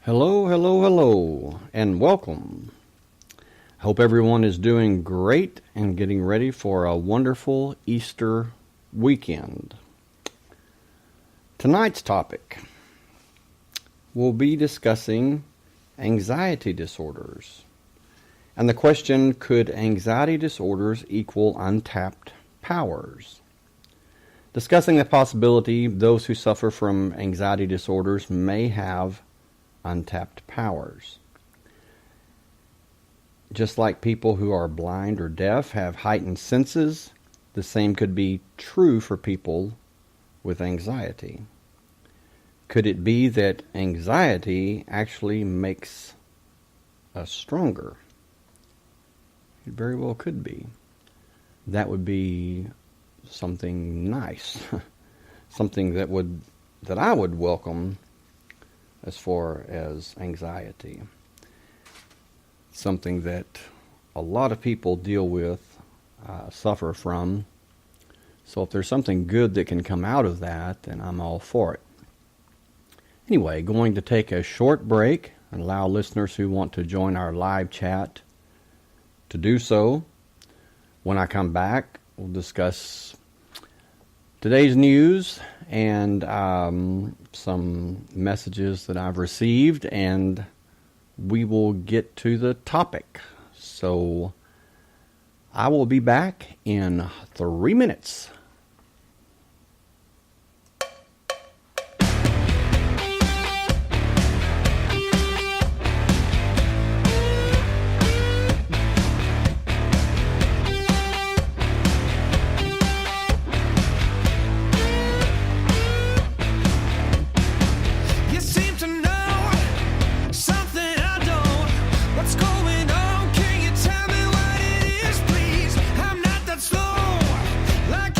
Hello, hello, hello, and welcome. Hope everyone is doing great and getting ready for a wonderful Easter weekend. Tonight's topic, we'll be discussing anxiety disorders. And the question, could anxiety disorders equal untapped powers? Discussing the possibility those who suffer from anxiety disorders may have untapped powers. Just like people who are blind or deaf have heightened senses, the same could be true for people with anxiety. Could it be that anxiety actually makes us stronger? It very well could be. That would be something nice, something that I would welcome as far as anxiety. Something that a lot of people deal with, suffer from. So if there's something good that can come out of that, then I'm all for it. Anyway, going to take a short break and allow listeners who want to join our live chat to do so. When I come back, we'll discuss today's news and some messages that I've received, and we will get to the topic. So I will be back in 3 minutes. Like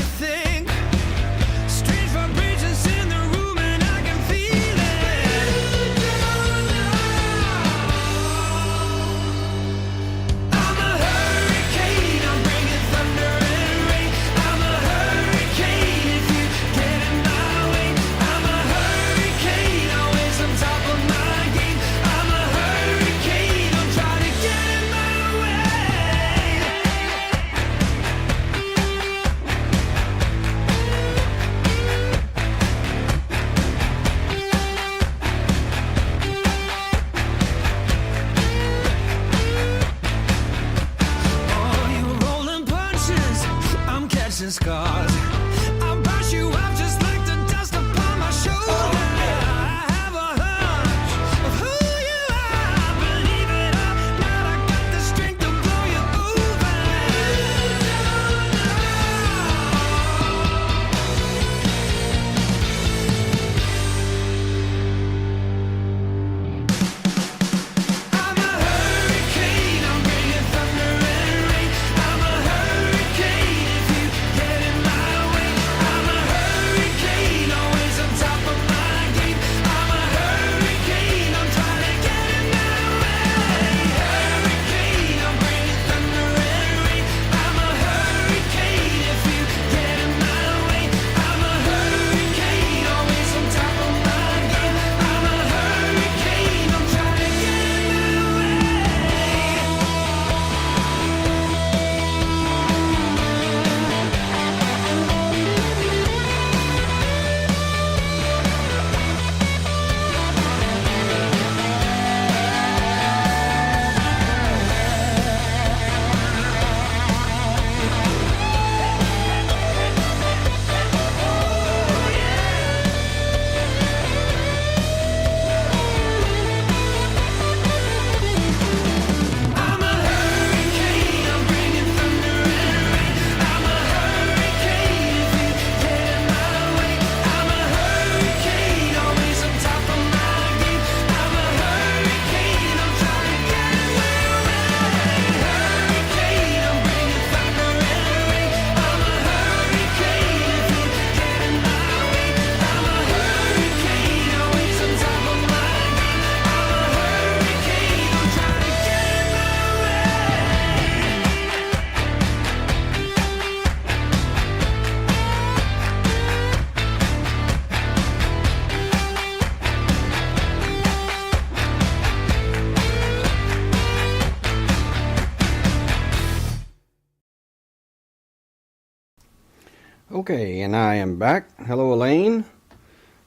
Okay, and I am back. Hello, Elaine.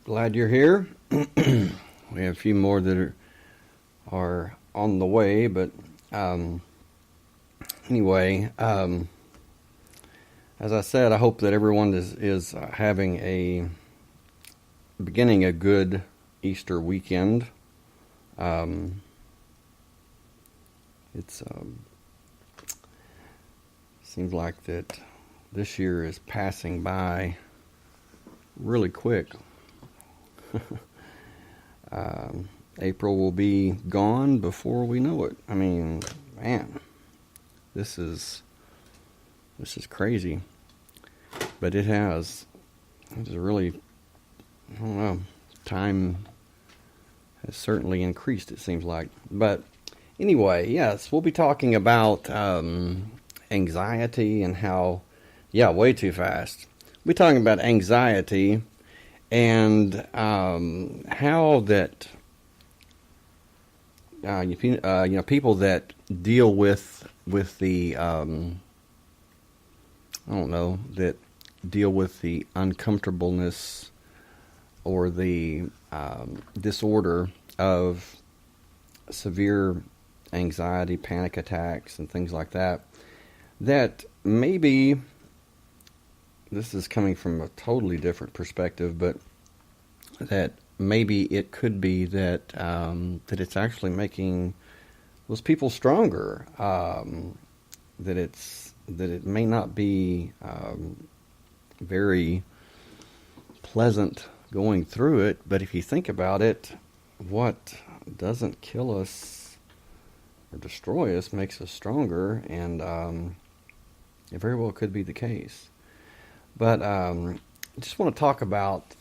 Glad you're here. We have a few more that are on the way, but anyway, as I said, I hope that everyone is beginning a good Easter weekend. It's seems like that this year is passing by really quick. April will be gone before we know it. I mean, man, this is crazy. But it is really, I don't know, time has certainly increased, it seems like. But anyway, yes, we'll be talking about anxiety and how, way too fast. We'll be talking about anxiety and how that people that deal with the that deal with the uncomfortableness or the disorder of severe anxiety, panic attacks, and things like that, that maybe this is coming from a totally different perspective, but that maybe it could be that that it's actually making those people stronger. That it may not be very pleasant going through it, but if you think about it, what doesn't kill us or destroy us makes us stronger, and it very well could be the case. But I just want to talk about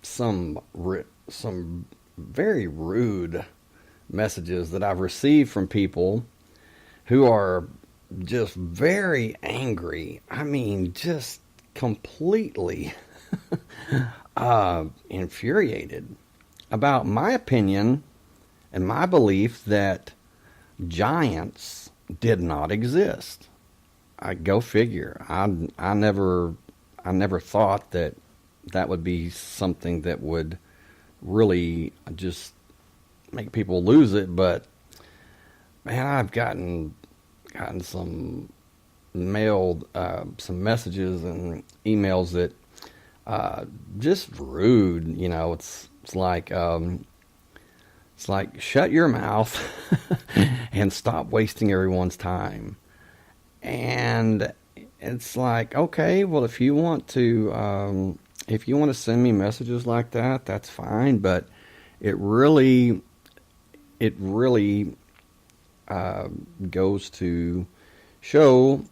some very rude messages that I've received from people who are just very angry. I mean, just completely infuriated about my opinion and my belief that giants did not exist. Go figure. I never thought that would be something that would really just make people lose it, but man, I've gotten some mailed some messages and emails that just rude. You know, it's like shut your mouth and stop wasting everyone's time. And it's like, okay, well, if you want to send me messages like that, that's fine. But it really goes to show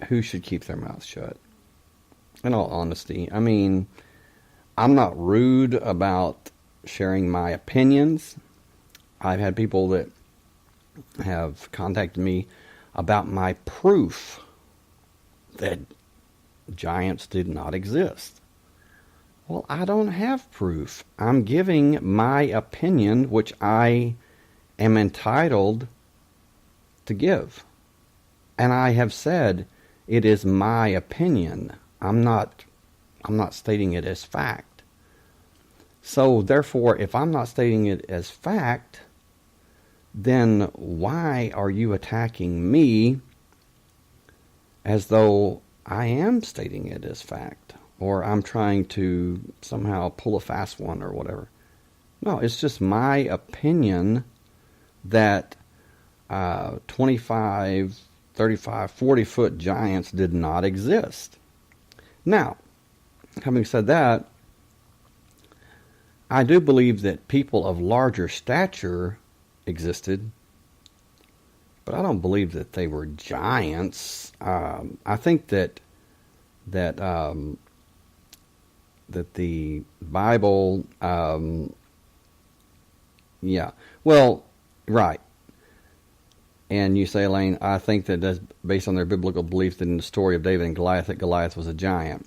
who should keep their mouth shut. In all honesty, I mean, I'm not rude about sharing my opinions. I've had people that have contacted me about my proof that giants did not exist. Well, I don't have proof. I'm giving my opinion, which I am entitled to give. And I have said it is my opinion. I'm not stating it as fact. So therefore, if I'm not stating it as fact, then why are you attacking me as though I am stating it as fact, or I'm trying to somehow pull a fast one or whatever? No, it's just my opinion that 25, 35, 40-foot giants did not exist. Now, having said that, I do believe that people of larger stature existed, but I don't believe that they were giants. I think that the Bible, right. And you say, Elaine, I think that that's based on their biblical belief that in the story of David and Goliath, that Goliath was a giant.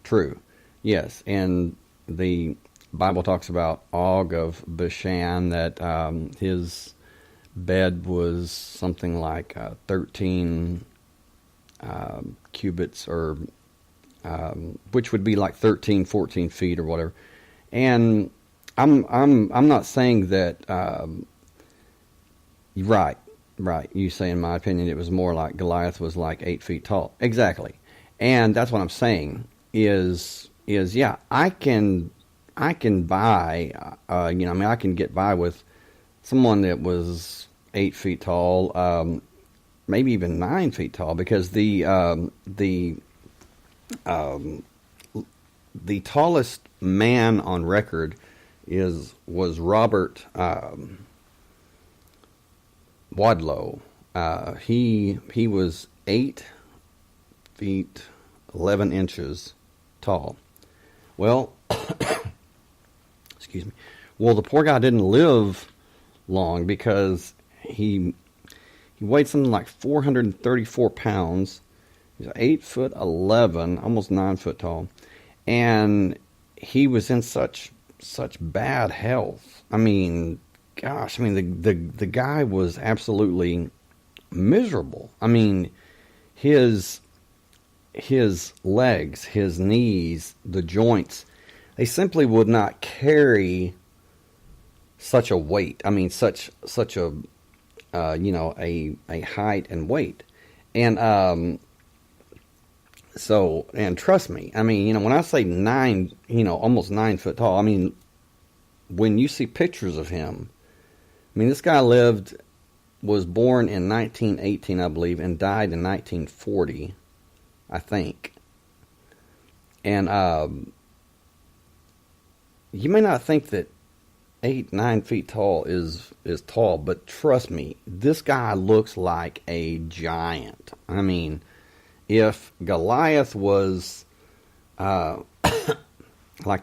True. Yes. And the Bible talks about Og of Bashan, that his bed was something like 13 cubits or which would be like 13, 14 feet or whatever. And I'm not saying that. Right, right. You say, in my opinion, it was more like Goliath was like 8 feet tall. Exactly, and that's what I'm saying. Is yeah, I can buy. I mean, I can get by with someone that was 8 feet tall, maybe even 9 feet tall, because the tallest man on record was Robert Wadlow. He was 8 feet 11 inches tall. Well, excuse me. Well, the poor guy didn't live long because he weighed something like 434 pounds. He's 8'11", almost 9 foot tall, and he was in such bad health. I mean, gosh, I mean the guy was absolutely miserable. I mean, his legs, his knees, the joints, they simply would not carry such a weight. I mean, such a a height and weight, and and trust me, I mean, when I say almost 9 foot tall, I mean, when you see pictures of him, I mean, this guy was born in 1918, I believe, and died in 1940, I think. And you may not think that 9 feet tall is tall, but trust me, this guy looks like a giant. I mean, if Goliath was, like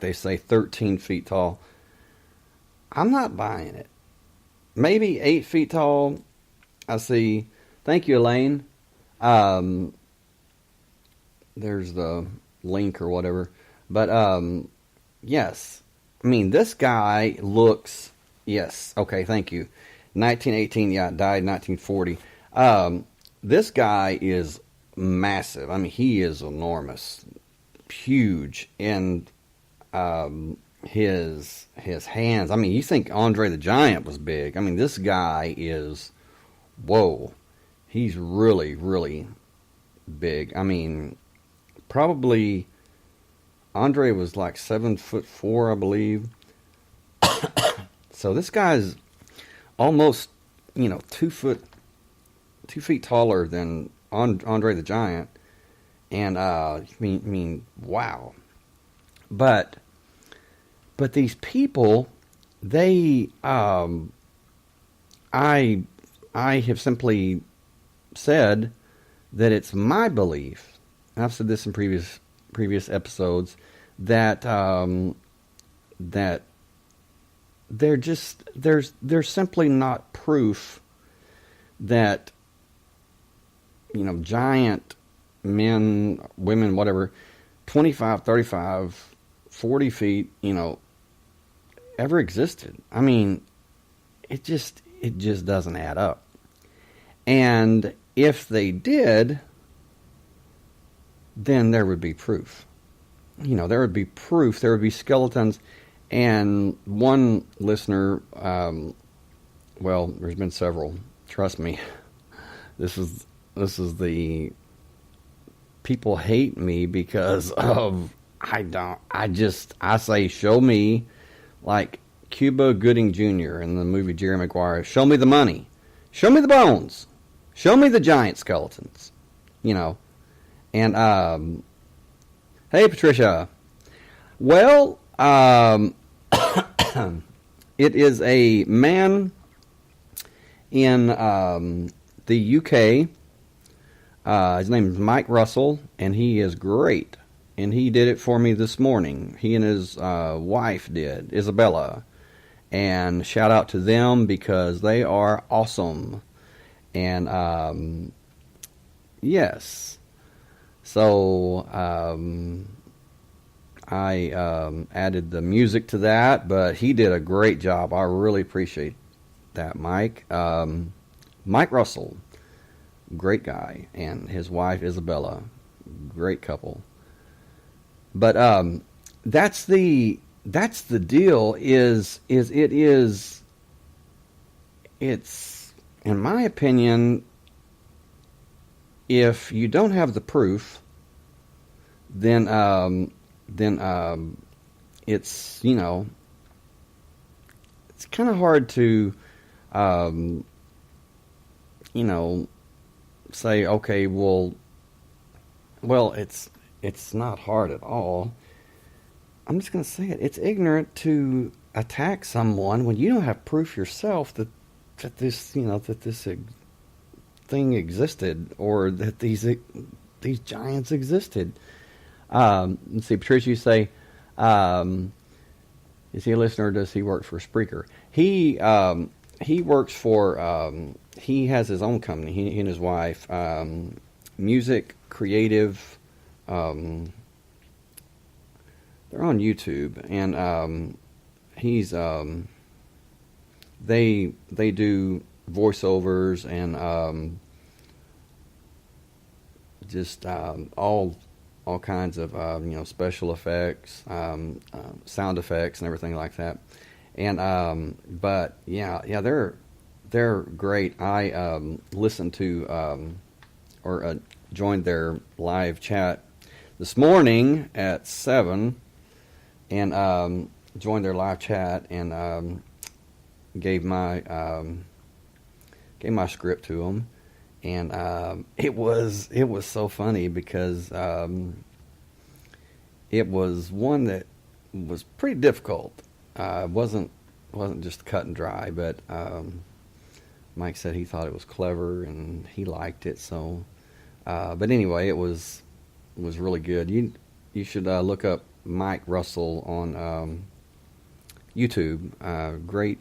they say, 13 feet tall, I'm not buying it. Maybe 8 feet tall. I see. Thank you, Elaine. There's the link or whatever. But, yes. I mean, this guy looks, yes. Okay, thank you. 1918, yeah, died 1940. This guy is massive. I mean, he is enormous, huge, and his hands. I mean, you think Andre the Giant was big? I mean, this guy is, whoa, he's really, really big. I mean, probably Andre was like 7'4", I believe. So this guy's almost 2 feet taller than Andre the Giant, and I mean, wow. But these people, they, I have simply said that it's my belief, and I've said this in previous episodes, that that there's simply not proof that giant men, women, whatever, 25, 35, 40 feet, ever existed. I mean, it just doesn't add up. And if they did, then there would be proof. There would be proof. There would be skeletons. And one listener, well, there's been several. Trust me, this is the people hate me because of I say, show me, like Cuba Gooding Jr. in the movie Jerry Maguire, show me the money, show me the bones, show me the giant skeletons, and hey Patricia, well, it is a man in the UK. His name is Mike Russell, and he is great. And he did it for me this morning. He and his wife did, Isabella. And shout out to them because they are awesome. And yes. So I added the music to that, but he did a great job. I really appreciate that, Mike. Mike Russell, great guy, and his wife Isabella, great couple. But that's the deal. It's in my opinion, if you don't have the proof, then it's, it's kind of hard to say, okay, well, it's not hard at all. I'm just going to say it. It's ignorant to attack someone when you don't have proof yourself that this thing existed, or that these giants existed. Let's see, Patricia, you say, is he a listener, or does he work for Spreaker? He works for, he has his own company, he and his wife, music, creative, they're on YouTube, and he's they do voiceovers and just all kinds of special effects, sound effects, and everything like that. And but yeah, they're great. I listened to or joined their live chat this morning at 7, and joined their live chat and gave my script to them, and it was so funny because it was one that was pretty difficult. It wasn't just cut and dry, but Mike said he thought it was clever and he liked it. So, but anyway, it was really good. You should look up Mike Russell on YouTube. Great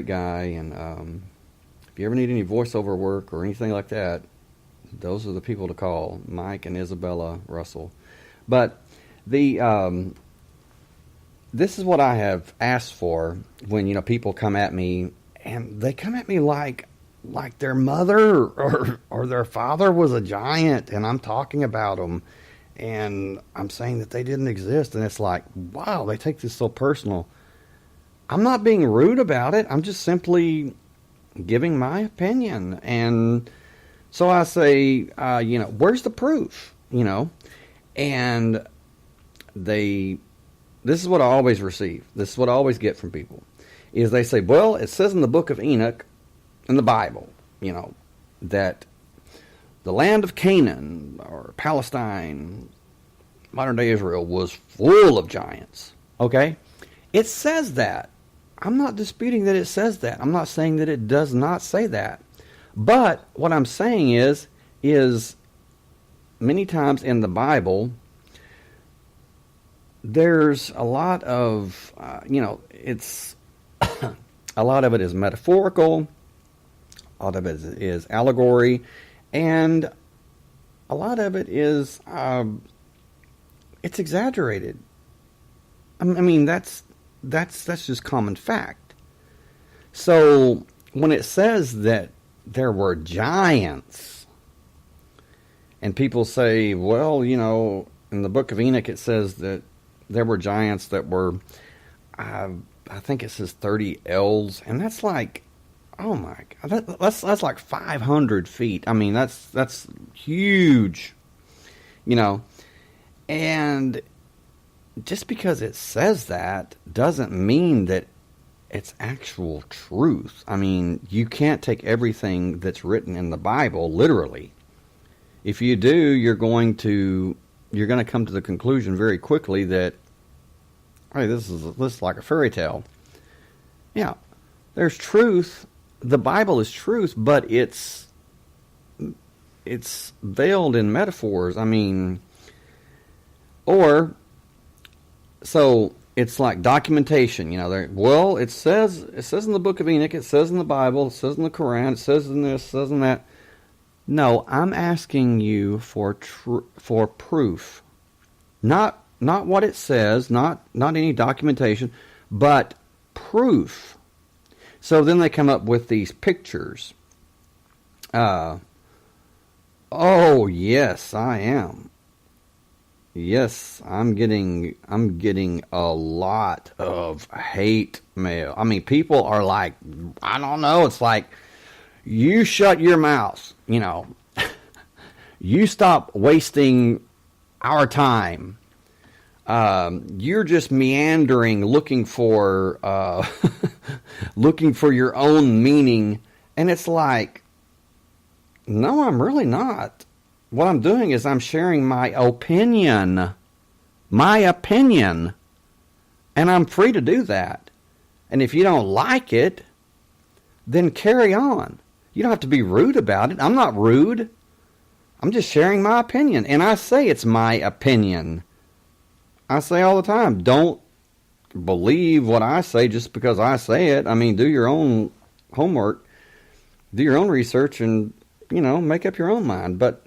guy, and if you ever need any voiceover work or anything like that, those are the people to call, Mike and Isabella Russell. But this is what I have asked for when people come at me, and they come at me like their mother or their father was a giant, and I'm talking about them, and I'm saying that they didn't exist, and it's like, wow, they take this so personal. I'm not being rude about it. I'm just simply giving my opinion. And so I say, where's the proof? And this is what I always receive. This is what I always get from people, is they say, well, it says in the book of Enoch in the Bible, that the land of Canaan or Palestine, modern day Israel, was full of giants. Okay? It says that. I'm not disputing that it says that. I'm not saying that it does not say that. But what I'm saying is many times in the Bible, there's a lot of, it's a lot of it is metaphorical, a lot of it is allegory, and a lot of it is, it's exaggerated. I mean, that's just common fact. So when it says that there were giants, and people say, well, in the book of Enoch it says that there were giants that were, I think it says 30 ells, and that's like, oh my God, that's like 500 feet. I mean, that's huge, and just because it says that doesn't mean that it's actual truth. I mean, you can't take everything that's written in the Bible literally. If you do, you're going to come to the conclusion very quickly that, hey, this is like a fairy tale. Yeah, there's truth. The Bible is truth, but it's veiled in metaphors. I mean, so it's like documentation, well, it says in the book of Enoch, it says in the Bible, it says in the Quran, it says in this, it says in that. No, I'm asking you for proof. Not what it says, not any documentation, but proof. So then they come up with these pictures. Oh, yes, I am. Yes, I'm getting a lot of hate mail. I mean, people are like, I don't know, it's like, you shut your mouth, you stop wasting our time. You're just meandering, looking for your own meaning, and it's like, no, I'm really not. What I'm doing is I'm sharing my opinion, and I'm free to do that. And if you don't like it, then carry on. You don't have to be rude about it. I'm not rude. I'm just sharing my opinion, and I say it's my opinion. I say all the time, don't believe what I say just because I say it. I mean, do your own homework, do your own research, and, make up your own mind. But,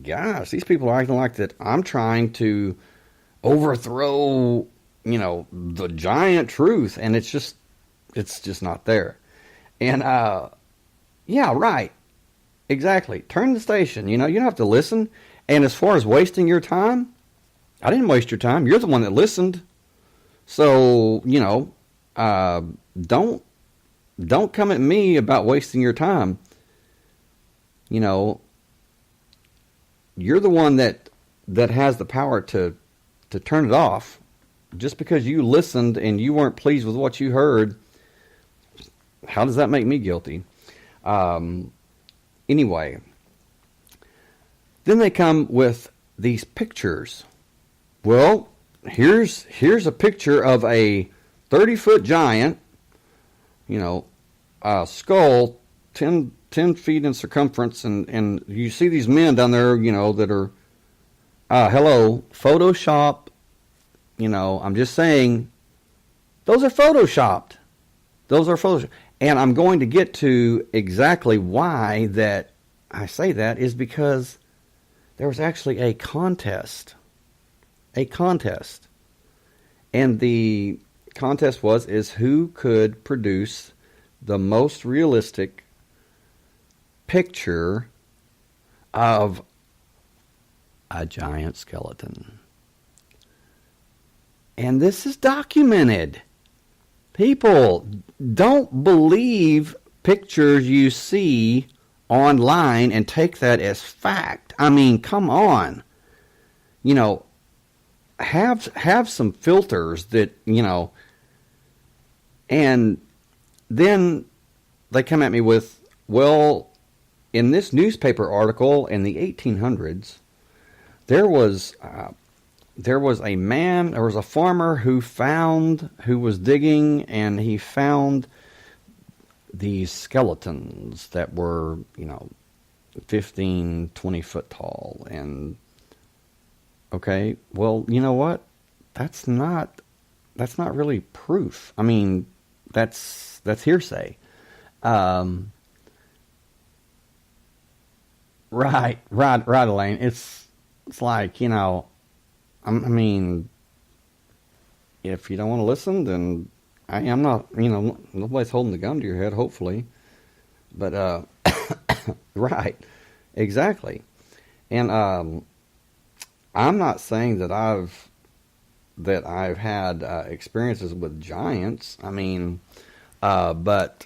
gosh, these people are acting like that I'm trying to overthrow, the giant truth, and it's just not there. And, yeah, right. Exactly. Turn the station. You don't have to listen. And as far as wasting your time, I didn't waste your time. You're the one that listened. So, don't come at me about wasting your time. You're the one that has the power to turn it off. Just because you listened and you weren't pleased with what you heard, how does that make me guilty? Anyway, then they come with these pictures. Well, here's a picture of a 30-foot giant, skull 10 feet in circumference, and you see these men down there, that are, hello, Photoshop, I'm just saying, those are Photoshopped. Those are Photoshopped. And I'm going to get to exactly why that I say that is because there was actually a contest. And the contest is who could produce the most realistic picture of a giant skeleton. And this is documented. People, don't believe pictures you see online and take that as fact. I mean, come on. Have some filters that, and then they come at me with, well, in this newspaper article in the 1800s, there was a farmer who was digging, and he found these skeletons that were, 15, 20 foot tall. And, okay, well, you know what? That's not really proof. I mean, that's hearsay. Right, Elaine. It's like, I mean, if you don't want to listen, then I'm not, nobody's holding the gun to your head, hopefully. But, right, exactly. And I'm not saying that I've had experiences with giants. I mean, but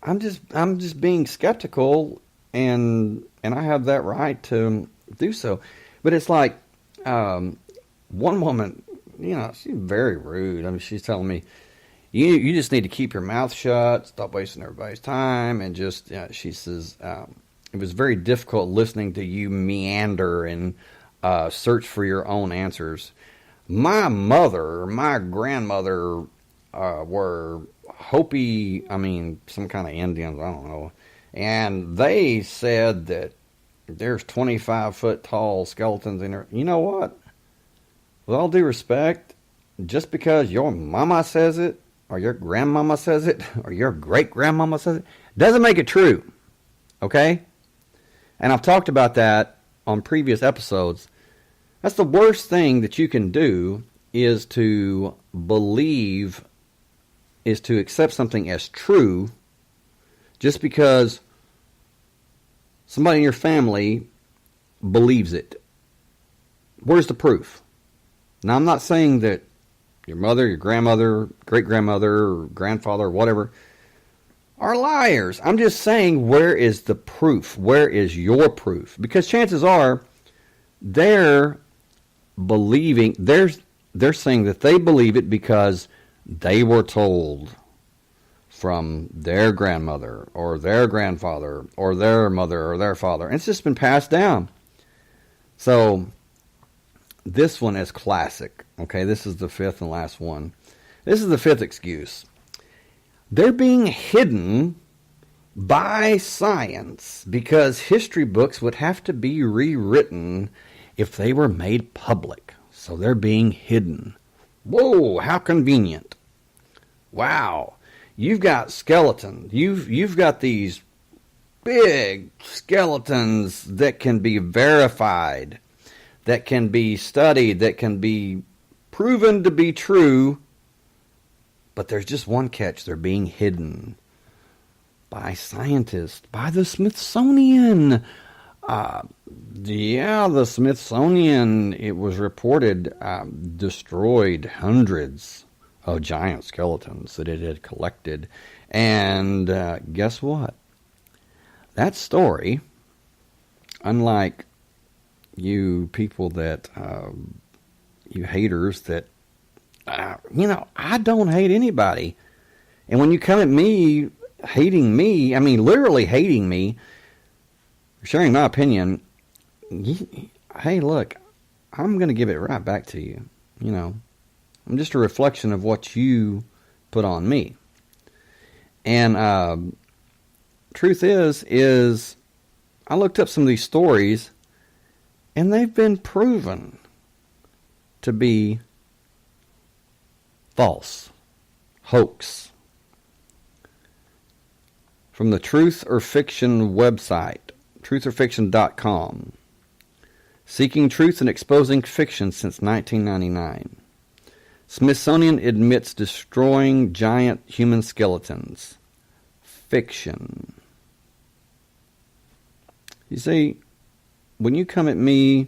I'm just being skeptical, and I have that right to do so. But it's like, one woman, she's very rude. I mean, she's telling me, you just need to keep your mouth shut, stop wasting everybody's time, and just, she says, it was very difficult listening to you meander and search for your own answers. My grandmother were Hopi, some kind of Indians, I don't know, and they said that there's 25-foot tall skeletons in there. You know what? With all due respect, just because your mama says it, or your grandmama says it, or your great-grandmama says it, doesn't make it true. Okay? And I've talked about that on previous episodes. That's the worst thing that you can do, is to accept something as true just because somebody in your family believes it. Where's the proof? Now, I'm not saying that your mother, your grandmother, great-grandmother, or grandfather, or whatever, are liars. I'm just saying, where is the proof? Where is your proof? Because chances are, they're believing, they're saying that they believe it because they were told from their grandmother, or their grandfather, or their mother, or their father. And it's just been passed down. So, this one is classic. Okay, this is the fifth and last one. This is the fifth excuse. They're being hidden by science because history books would have to be rewritten if they were made public. So they're being hidden. Whoa, how convenient. Wow. You've got skeletons. You've got these big skeletons that can be verified, that can be studied, that can be proven to be true. But there's just one catch. They're being hidden by scientists, by the Smithsonian. The Smithsonian, it was reported, destroyed hundreds of giant skeletons that it had collected. And guess what? That story, unlike you people that, you haters that, I don't hate anybody. And when you come at me, hating me, I mean literally hating me, sharing my opinion, hey, look, I'm going to give it right back to you. I'm just a reflection of what you put on me. And truth is I looked up some of these stories, and they've been proven to be false, hoax. From the Truth or Fiction website, trutherfiction.com. Seeking truth and exposing fiction since 1999. Smithsonian admits destroying giant human skeletons. Fiction. You see, when you come at me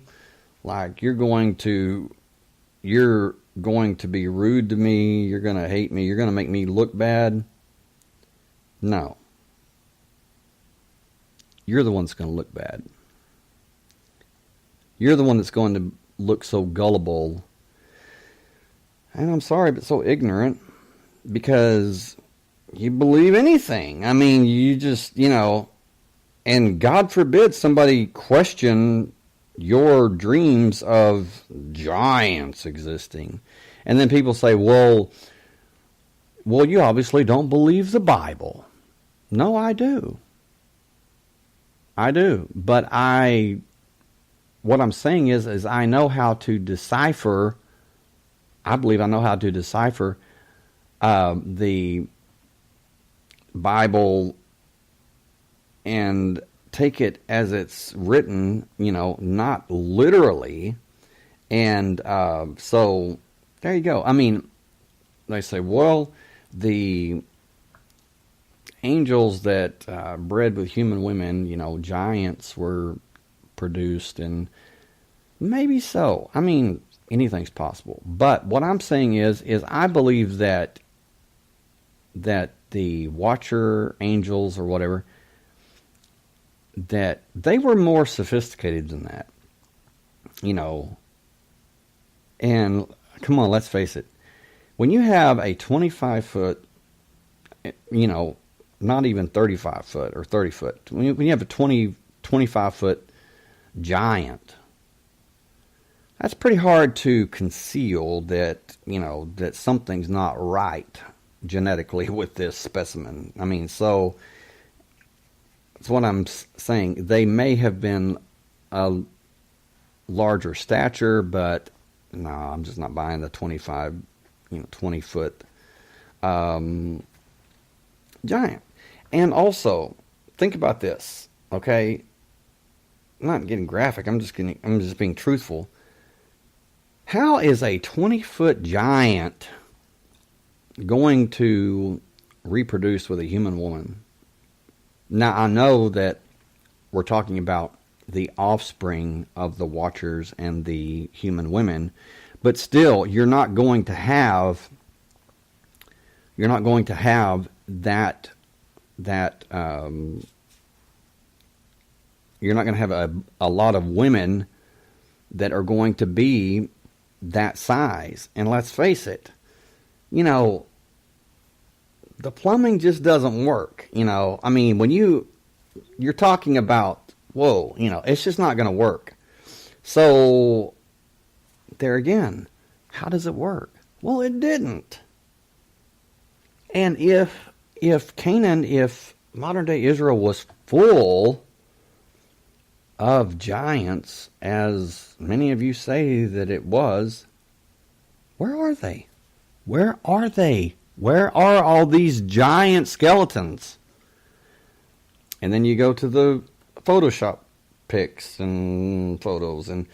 like you're going to be rude to me, you're going to hate me, you're going to make me look bad, no. You're the one that's going to look bad. You're the one that's going to look so gullible. And I'm sorry, but so ignorant. Because you believe anything. I mean, you just, and God forbid somebody question your dreams of giants existing. And then people say, well, you obviously don't believe the Bible. No, I do. I do. But what I'm saying is I know how to decipher, I believe I know how to decipher the Bible and take it as it's written, not literally. And so there you go. I mean, they say, well, the angels that bred with human women, giants were produced, and maybe so. I mean, anything's possible. But what I'm saying is I believe that the Watcher angels or whatever, that they were more sophisticated than that. And come on, let's face it. When you have a 25-foot, not even 35 foot or 30 foot, when you have a 25-foot giant, that's pretty hard to conceal that, that something's not right genetically with this specimen. I mean, so that's what I'm saying. They may have been a larger stature, but no, I'm just not buying the 20-foot giant. And also, think about this, okay? I'm not getting graphic. I'm just being truthful. How is a 20-foot giant going to reproduce with a human woman? Now, I know that we're talking about the offspring of the Watchers and the human women, but still, you're not going to have that you're not going to have a lot of women that are going to be that size. And let's face it, the plumbing just doesn't work. I mean, when you're talking about, whoa, it's just not going to work. So there again, how does it work? Well, it didn't. And if Canaan, if modern day Israel was full of giants, as many of you say that it was, where are they? Where are they? Where are all these giant skeletons? And then you go to the Photoshop pics and photos, and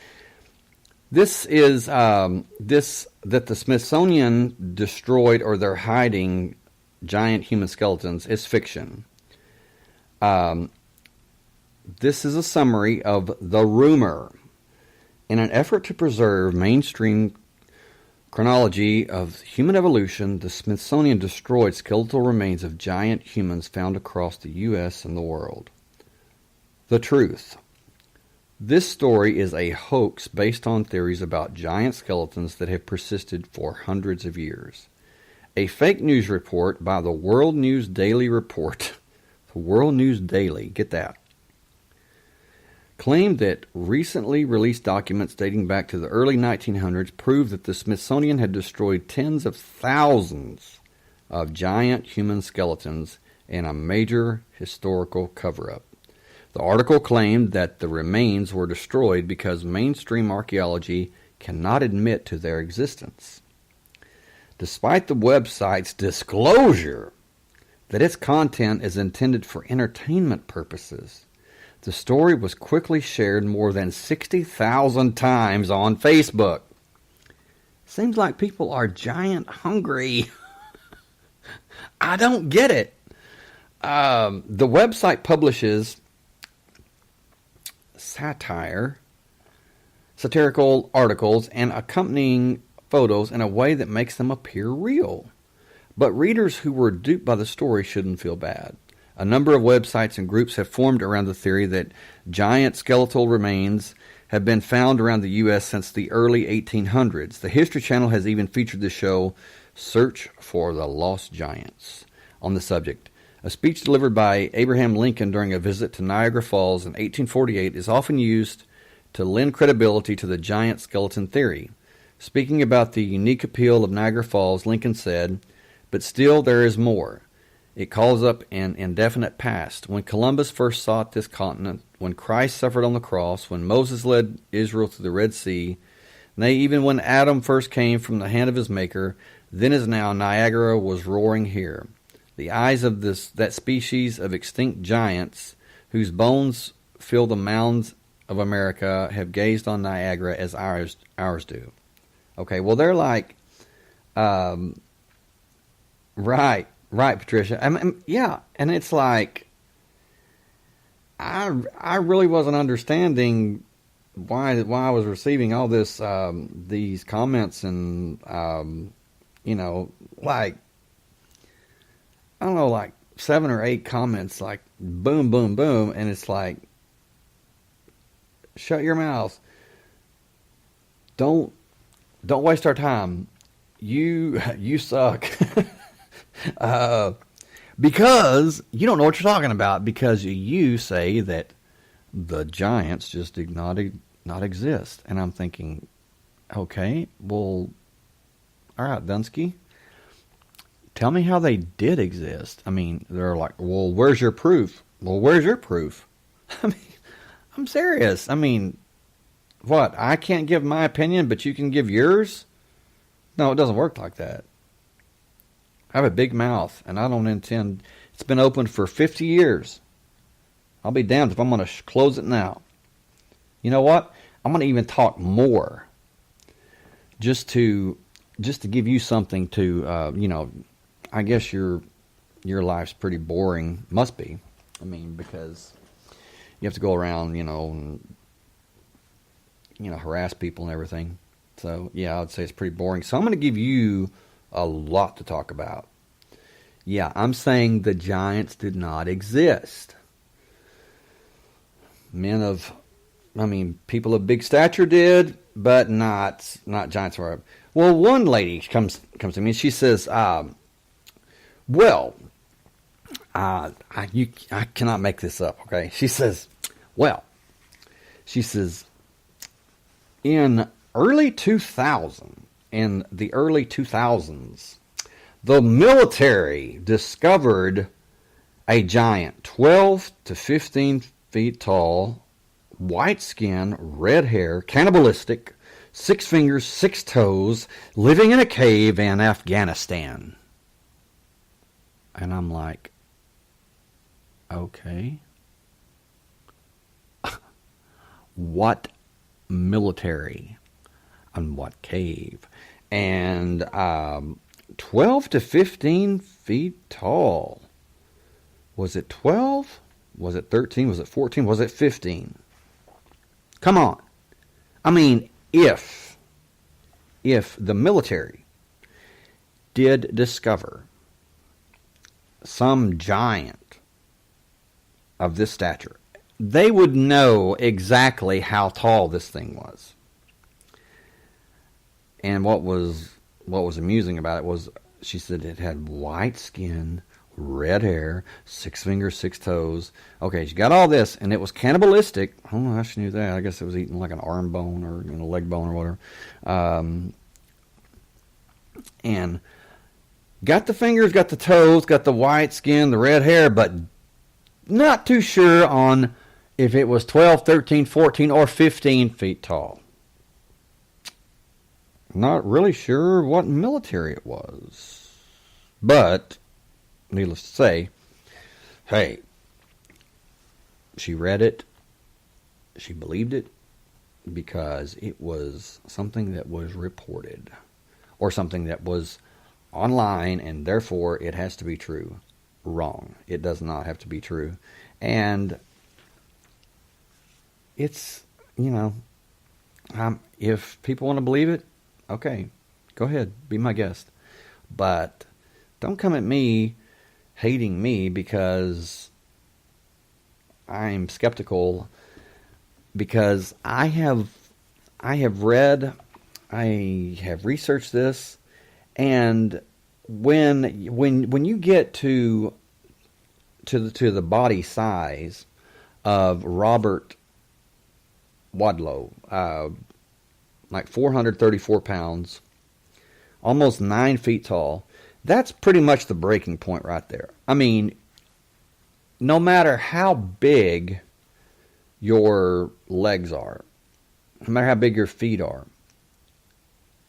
this is that the Smithsonian destroyed, or they're hiding giant human skeletons, is fiction. This is a summary of the rumor. In an effort to preserve mainstream chronology of human evolution, the Smithsonian destroyed skeletal remains of giant humans found across the U.S. and the world. The truth. This story is a hoax based on theories about giant skeletons that have persisted for hundreds of years. A fake news report by the World News Daily Report, the World News Daily, get that, claimed that recently released documents dating back to the early 1900s proved that the Smithsonian had destroyed tens of thousands of giant human skeletons in a major historical cover-up. The article claimed that the remains were destroyed because mainstream archaeology cannot admit to their existence. Despite the website's disclosure that its content is intended for entertainment purposes, the story was quickly shared more than 60,000 times on Facebook. Seems like people are giant hungry. I don't get it. The website publishes satirical articles and accompanying photos in a way that makes them appear real. But readers who were duped by the story shouldn't feel bad. A number of websites and groups have formed around the theory that giant skeletal remains have been found around the U.S. since the early 1800s. The History Channel has even featured the show Search for the Lost Giants on the subject. A speech delivered by Abraham Lincoln during a visit to Niagara Falls in 1848 is often used to lend credibility to the giant skeleton theory. Speaking about the unique appeal of Niagara Falls, Lincoln said, "But still there is more. It calls up an indefinite past. When Columbus first sought this continent, when Christ suffered on the cross, when Moses led Israel through the Red Sea, nay, even when Adam first came from the hand of his Maker, then as now Niagara was roaring here. The eyes of that species of extinct giants, whose bones fill the mounds of America, have gazed on Niagara as ours do." Okay, well, they're like, right, Patricia. I mean, yeah, and it's like, I really wasn't understanding why I was receiving all this these comments and like, I don't know, like 7 or 8 comments, like boom, boom, boom, and it's like, shut your mouth. Don't waste our time. You suck. Because you don't know what you're talking about, because you say that the giants just did not exist. And I'm thinking, okay, well, all right, Dunsky, tell me how they did exist. I mean, they're like, well, where's your proof? Well, where's your proof? I mean, I'm serious. I mean, what? I can't give my opinion, but you can give yours? No, it doesn't work like that. I have a big mouth, and I don't intend... It's been open for 50 years. I'll be damned if I'm going to close it now. You know what? I'm going to even talk more, just to give you something to, I guess your life's pretty boring. Must be. I mean, because, you have to go around, and, harass people and everything. So, yeah, I would say it's pretty boring. So I'm going to give you a lot to talk about. Yeah, I'm saying the giants did not exist. People of big stature did, but not giants. Well, one lady comes to me and she says, I cannot make this up, okay? She says, in the early 2000s, the military discovered a giant 12 to 15 feet tall, white skin, red hair, cannibalistic, 6 fingers, 6 toes, living in a cave in Afghanistan. And I'm like, okay. What military? And what cave? And 12 to 15 feet tall. Was it 12? Was it 13? Was it 14? Was it 15? Come on. If the military did discover some giant of this stature, they would know exactly how tall this thing was. And what was amusing about it was she said it had white skin, red hair, 6 fingers, 6 toes. Okay, she got all this, and it was cannibalistic. I don't know how she knew that. I guess it was eating like an arm bone or leg bone or whatever. And got the fingers, got the toes, got the white skin, the red hair, but not too sure on if it was 12, 13, 14, or 15 feet tall. Not really sure what military it was. But, needless to say, hey, she read it, she believed it, because it was something that was reported, or something that was online, and therefore it has to be true. Wrong. It does not have to be true. And it's, if people want to believe it, okay, go ahead, be my guest. But don't come at me hating me because I'm skeptical, because I have read, I have researched this, and when you get to the body size of Robert Wadlow, like 434 pounds, almost 9 feet tall, that's pretty much the breaking point right there. No matter how big your legs are, no matter how big your feet are,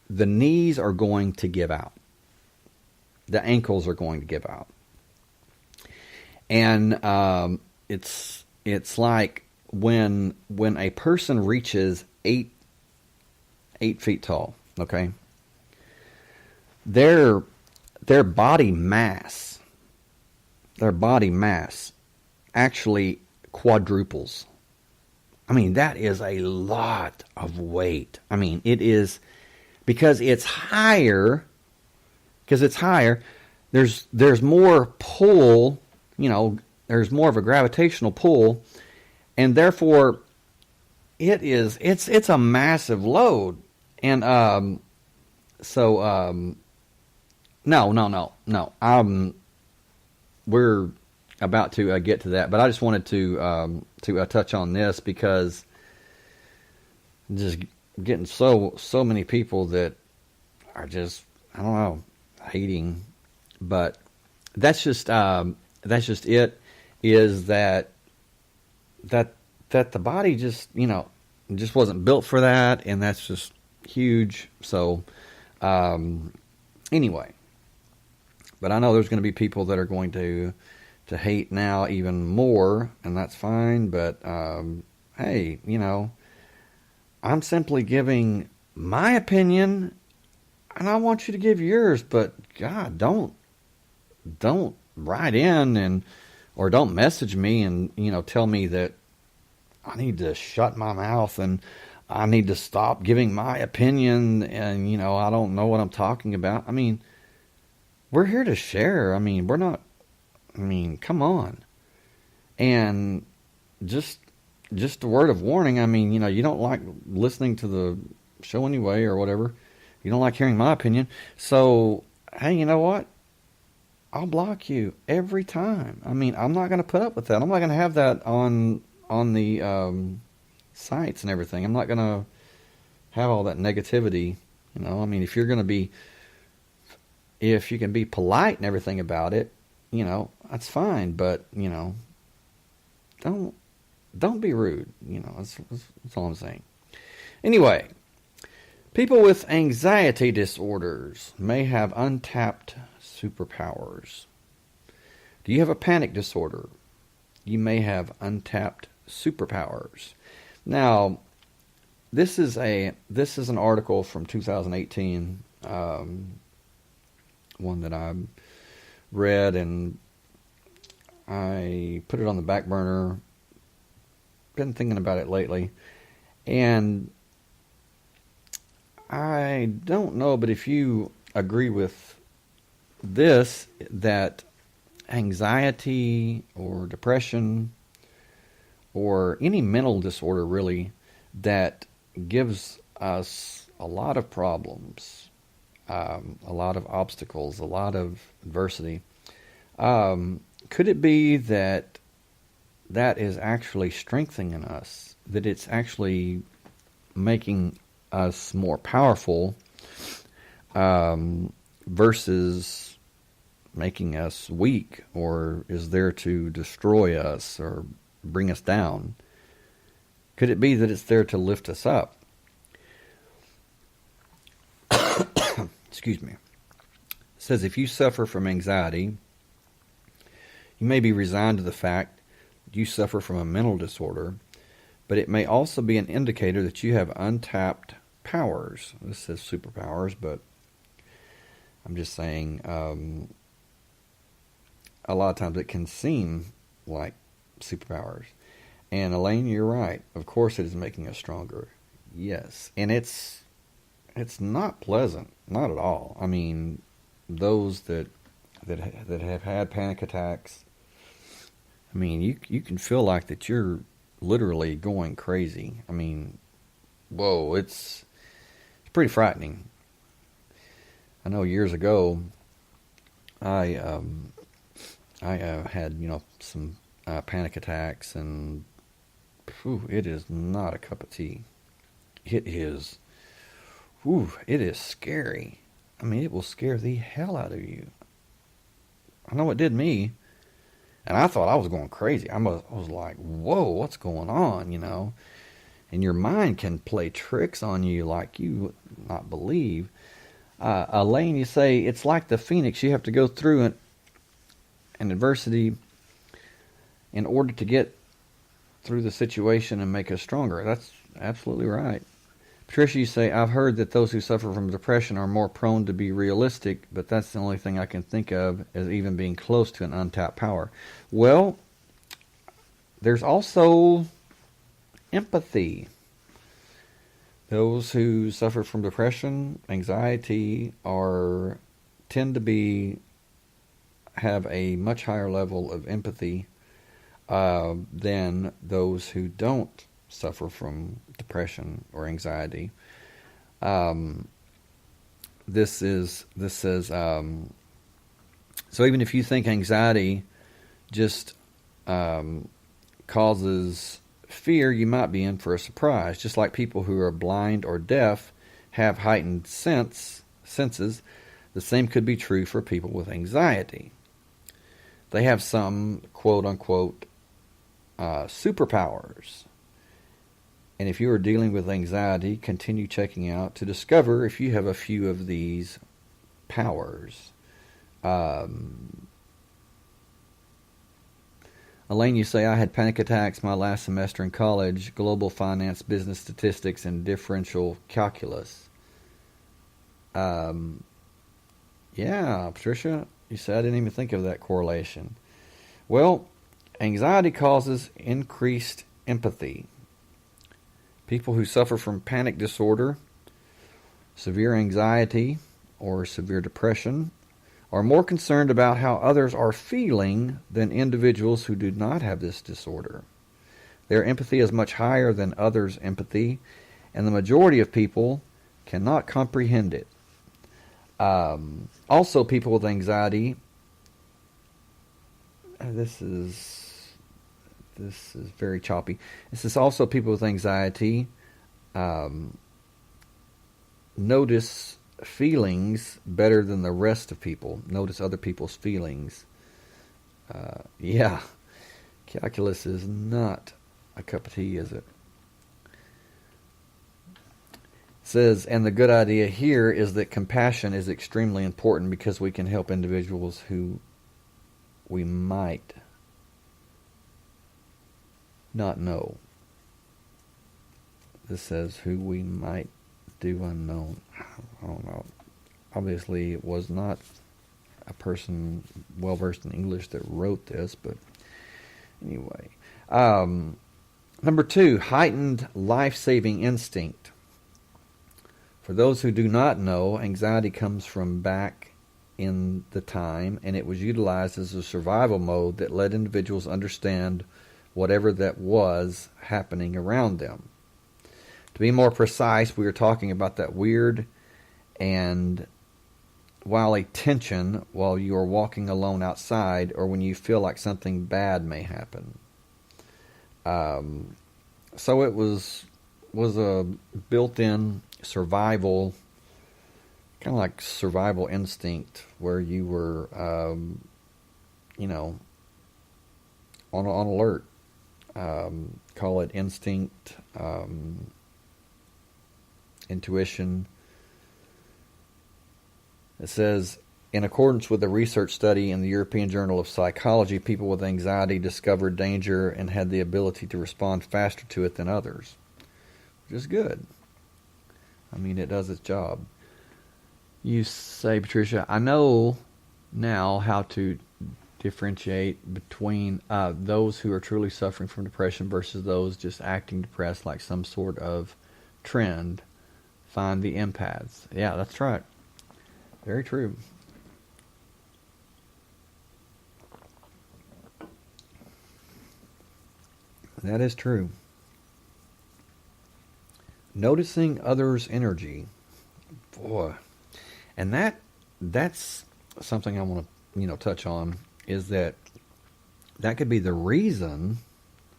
the knees are going to give out. The ankles are going to give out. And it's like when a person reaches 8 feet tall, okay, their body mass actually quadruples. That is a lot of weight. It is, because it's higher. There's more pull. There's more of a gravitational pull, and therefore it's a massive load. And no. We're about to get to that, but I just wanted to touch on this because just getting so many people that are just, I don't know, hating. But that's just it. Is that the body just just wasn't built for that, and that's just huge. So anyway, but I know there's going to be people that are going to hate now even more, and that's fine. But hey, I'm simply giving my opinion, and I want you to give yours. But God, don't write in or don't message me and tell me that I need to shut my mouth and I need to stop giving my opinion and, I don't know what I'm talking about. I mean, we're here to share. I mean, come on. And just a word of warning. I mean, you don't like listening to the show anyway or whatever. You don't like hearing my opinion. So, hey, you know what? I'll block you every time. I mean, I'm not going to put up with that. I'm not going to have that on the sites and everything. I'm not going to have all that negativity. I mean, if you can be polite and everything about it, that's fine. But don't be rude. That's all I'm saying. Anyway, people with anxiety disorders may have untapped superpowers. Do you have a panic disorder? You may have untapped superpowers. Now, this is an article from 2018, one that I read, and I put it on the back burner. Been thinking about it lately, and I don't know, but if you agree with this, that anxiety or depression or any mental disorder really that gives us a lot of problems, a lot of obstacles, a lot of adversity, could it be that is actually strengthening us, that it's actually making us more powerful versus making us weak, or is there to destroy us or bring us down? Could it be that it's there to lift us up? Excuse me. It says, if you suffer from anxiety, you may be resigned to the fact you suffer from a mental disorder, but it may also be an indicator that you have untapped powers. This says superpowers, but I'm just saying a lot of times it can seem like superpowers. And Elaine, you're right. Of course it is making us stronger. Yes. And it's not pleasant. Not at all. I mean, those that have had panic attacks, I mean, you can feel like that you're literally going crazy. I mean, whoa, it's pretty frightening. I know years ago, I had some panic attacks, and it is not a cup of tea. It is scary. I mean, it will scare the hell out of you. I know it did me. And I thought I was going crazy. I was like, whoa, what's going on, And your mind can play tricks on you like you would not believe. Elaine, you say, it's like the phoenix. You have to go through an adversity in order to get through the situation and make us stronger. That's absolutely right. Patricia, you say, I've heard that those who suffer from depression are more prone to be realistic, but that's the only thing I can think of as even being close to an untapped power. Well, there's also empathy. Those who suffer from depression, anxiety, tend to have a much higher level of empathy than those who don't suffer from depression or anxiety. This says so even if you think anxiety just causes fear, you might be in for a surprise. Just like people who are blind or deaf have heightened senses, the same could be true for people with anxiety. They have some quote-unquote superpowers. And if you are dealing with anxiety, continue checking out to discover if you have a few of these powers. Elaine, you say, I had panic attacks my last semester in college, global finance, business statistics, and differential calculus. Yeah, Patricia, you said I didn't even think of that correlation. Well, anxiety causes increased empathy. People who suffer from panic disorder, severe anxiety, or severe depression are more concerned about how others are feeling than individuals who do not have this disorder. Their empathy is much higher than others' empathy, and the majority of people cannot comprehend it. Also, people with anxiety, this is very choppy. This is also people with anxiety notice feelings better than the rest of people. Notice other people's feelings. Yeah, calculus is not a cup of tea, is it? It says, and the good idea here is that compassion is extremely important because we can help individuals who we might not know. This says who we might do unknown. I don't know. Obviously, it was not a person well-versed in English that wrote this, but anyway. Number 2, heightened life-saving instinct. For those who do not know, anxiety comes from back in the time, and it was utilized as a survival mode that let individuals understand whatever that was happening around them. To be more precise, we are talking about that weird and while a tension while you are walking alone outside or when you feel like something bad may happen. So it was a built-in survival, kind of like survival instinct where you were, on alert. Call it instinct, intuition. It says, in accordance with a research study in the European Journal of Psychology, people with anxiety discovered danger and had the ability to respond faster to it than others, which is good. I mean, it does its job. You say, Patricia, I know now how to differentiate between those who are truly suffering from depression versus those just acting depressed like some sort of trend. Find the empaths. Yeah, that's right. Very true. That is true. Noticing others' energy. Boy. And that's something I want to, touch on, is that could be the reason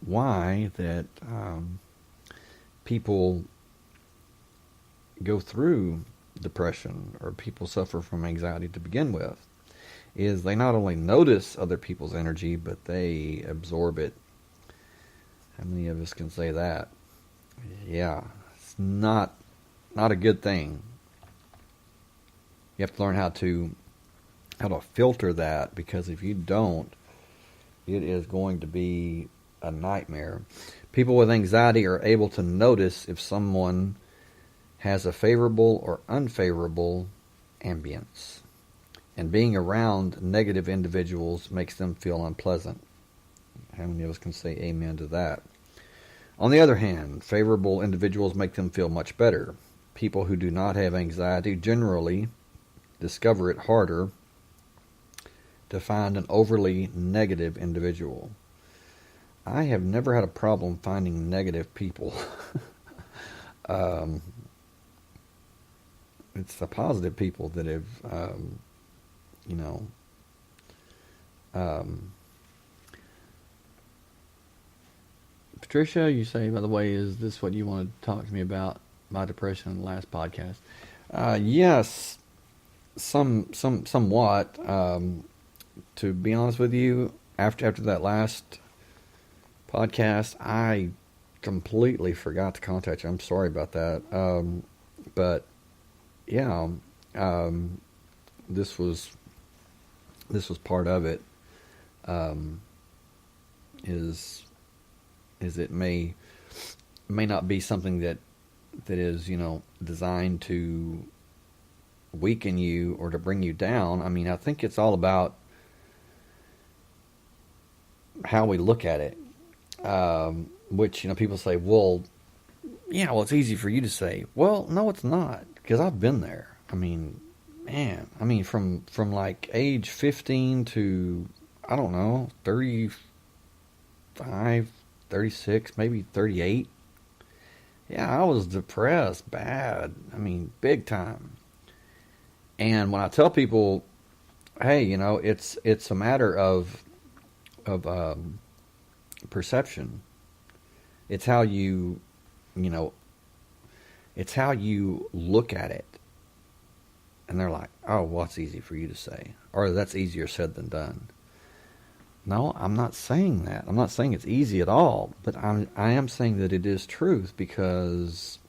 why that people go through depression or people suffer from anxiety to begin with, is they not only notice other people's energy, but they absorb it. How many of us can say that? Yeah, it's not a good thing. You have to learn how to filter that, because if you don't, it is going to be a nightmare. People with anxiety are able to notice if someone has a favorable or unfavorable ambience, and being around negative individuals makes them feel unpleasant. How many of us can say amen to that? On the other hand, favorable individuals make them feel much better. People who do not have anxiety generally discover it harder to find an overly negative individual. I have never had a problem finding negative people. It's the positive people that have, Patricia, you say, by the way, is this what you wanted to talk to me about, my depression in the last podcast? Yes, somewhat. To be honest with you, after that last podcast, I completely forgot to contact you. I'm sorry about that. But yeah, this was part of it. Is it may not be something that is, designed to weaken you or to bring you down. I mean, I think it's all about how we look at it. Which, people say, well, Yeah, well, it's easy for you to say. Well, no, it's not, because I've been there. I mean, man, from like age 15 to, I don't know, 35, 36, maybe 38. Yeah, I was depressed bad. I mean, big time. And when I tell people, hey, it's a matter of perception. It's how you know, it's how you look at it. And they're like, oh, well, that's easy for you to say. Or that's easier said than done. No, I'm not saying that. I'm not saying it's easy at all. But I am saying that it is truth, because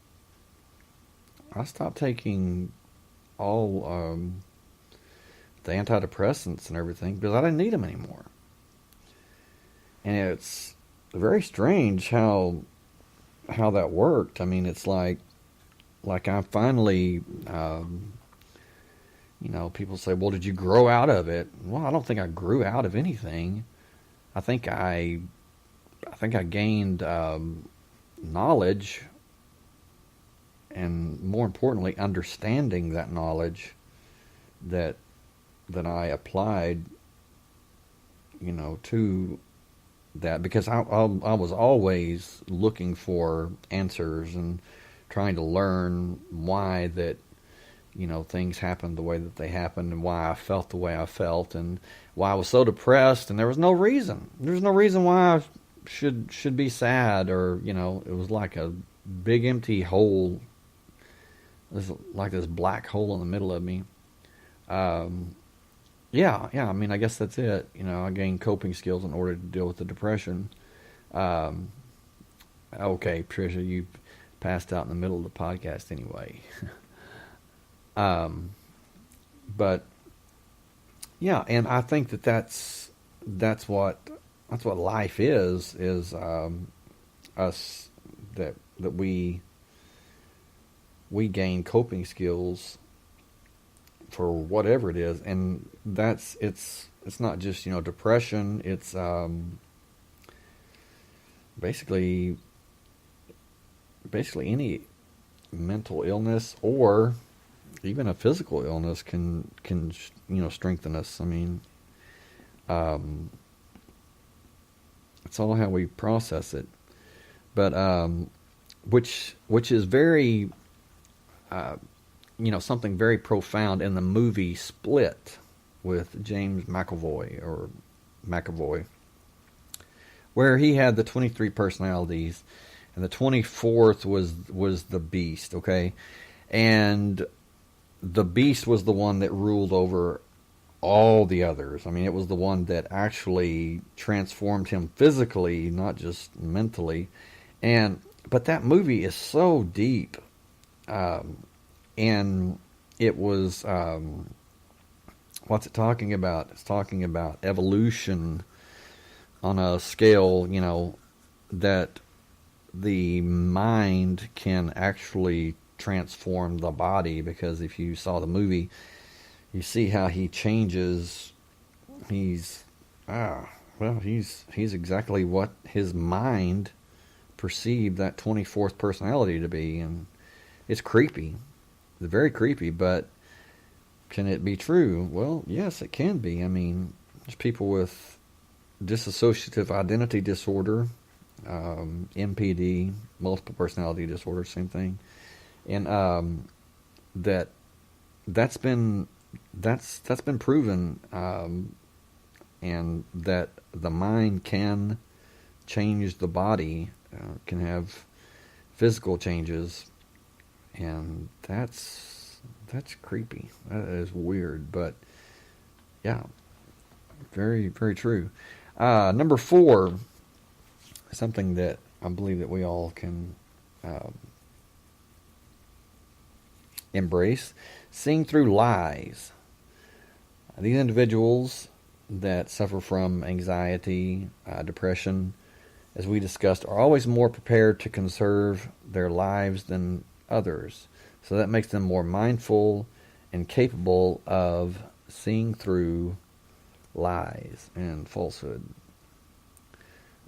I stopped taking all the antidepressants and everything because I didn't need them anymore. And it's very strange how that worked. I mean, it's like I finally, people say, well, did you grow out of it? Well, I don't think I grew out of anything. I think I gained knowledge, and more importantly, understanding that knowledge that I applied, to that, because I was always looking for answers and trying to learn why that things happened the way that they happened, and why I felt the way I felt, and why I was so depressed. And there was no reason. There's no reason why I should be sad, or it was like a big empty hole. There's like this black hole in the middle of me. Yeah. I mean, I guess that's it. I gained coping skills in order to deal with the depression. Okay, Tricia, you passed out in the middle of the podcast anyway. But yeah, and I think that's what life is us, that we gain coping skills for whatever it is, and it's not just depression. It's basically any mental illness, or even a physical illness can strengthen us. I mean, it's all how we process it. But which is very something very profound in the movie Split with James McAvoy, where he had the 23 personalities, and the 24th was the beast, okay? And the beast was the one that ruled over all the others. I mean, it was the one that actually transformed him physically, not just mentally. But that movie is so deep. And it was, what's it talking about? It's talking about evolution on a scale, that the mind can actually transform the body. Because if you saw the movie, you see how he changes. He's exactly what his mind perceived that 24th personality to be. And it's creepy. It's very creepy, but can it be true? Well, yes, it can be. I mean, there's people with dissociative identity disorder, MPD, multiple personality disorder, same thing, and that's been proven, and that the mind can change the body, can have physical changes. And that's creepy. That is weird, but yeah, very, very true. Number 4, something that I believe that we all can embrace: seeing through lies. These individuals that suffer from anxiety, depression, as we discussed, are always more prepared to conserve their lives than others. So that makes them more mindful and capable of seeing through lies and falsehood.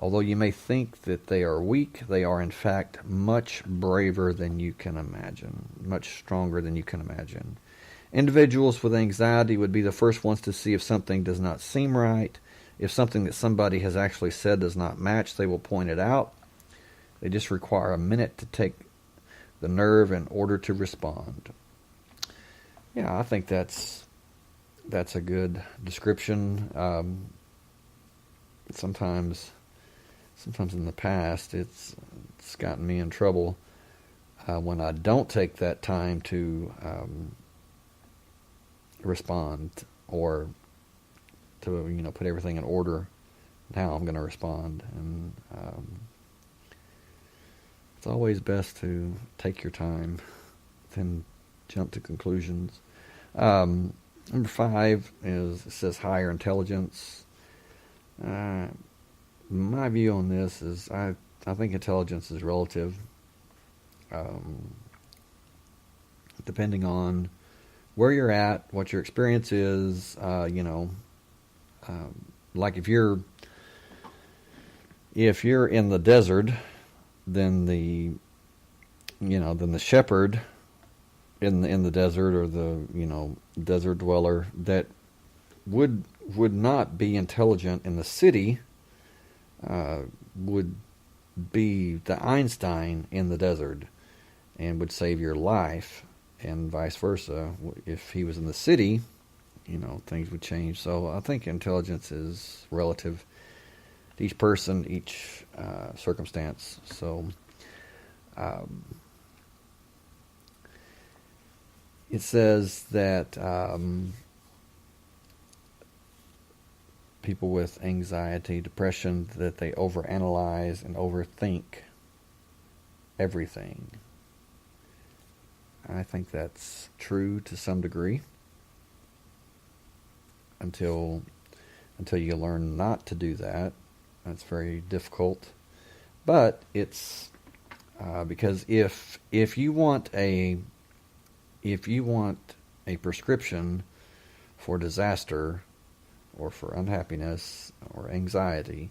Although you may think that they are weak, they are in fact much braver than you can imagine, much stronger than you can imagine. Individuals with anxiety would be the first ones to see if something does not seem right. If something that somebody has actually said does not match, they will point it out. They just require a minute to take the nerve in order to respond. Yeah, I think that's a good description. Sometimes in the past, it's gotten me in trouble when I don't take that time to respond, or to put everything in order. Now I'm going to respond, and it's always best to take your time, then jump to conclusions. Number 5 it says higher intelligence. My view on this is I think intelligence is relative, depending on where you're at, what your experience is. Like if you're in the desert, then the shepherd in the desert, or the desert dweller that would not be intelligent in the city, would be the Einstein in the desert and would save your life, and vice versa. If he was in the city, things would change. So I think intelligence is relative to each person, each circumstance. So it says that people with anxiety, depression, that they overanalyze and overthink everything. I think that's true to some degree, until you learn not to do that. That's very difficult. But it's because if you want a prescription for disaster, or for unhappiness, or anxiety,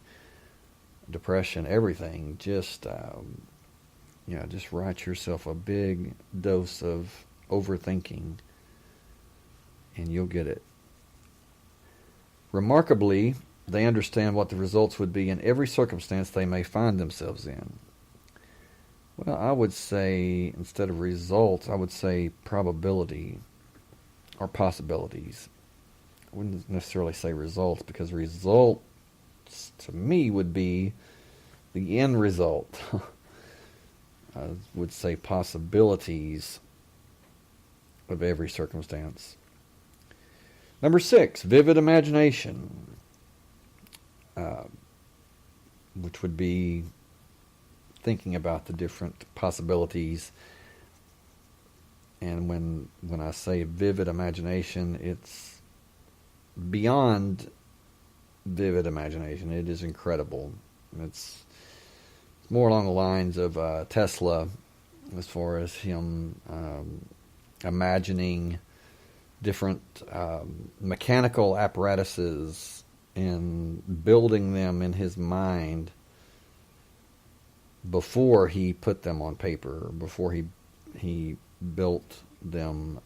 depression, everything, just write yourself a big dose of overthinking, and you'll get it. Remarkably, they understand what the results would be in every circumstance they may find themselves in. Well, I would say, instead of results, I would say probability or possibilities. I wouldn't necessarily say results, because results to me would be the end result. I would say possibilities of every circumstance. Number 6, vivid imagination, which would be thinking about the different possibilities. And when I say vivid imagination, it's beyond vivid imagination. It is incredible. It's more along the lines of Tesla, as far as him imagining different mechanical apparatuses and building them in his mind before he put them on paper, before he built them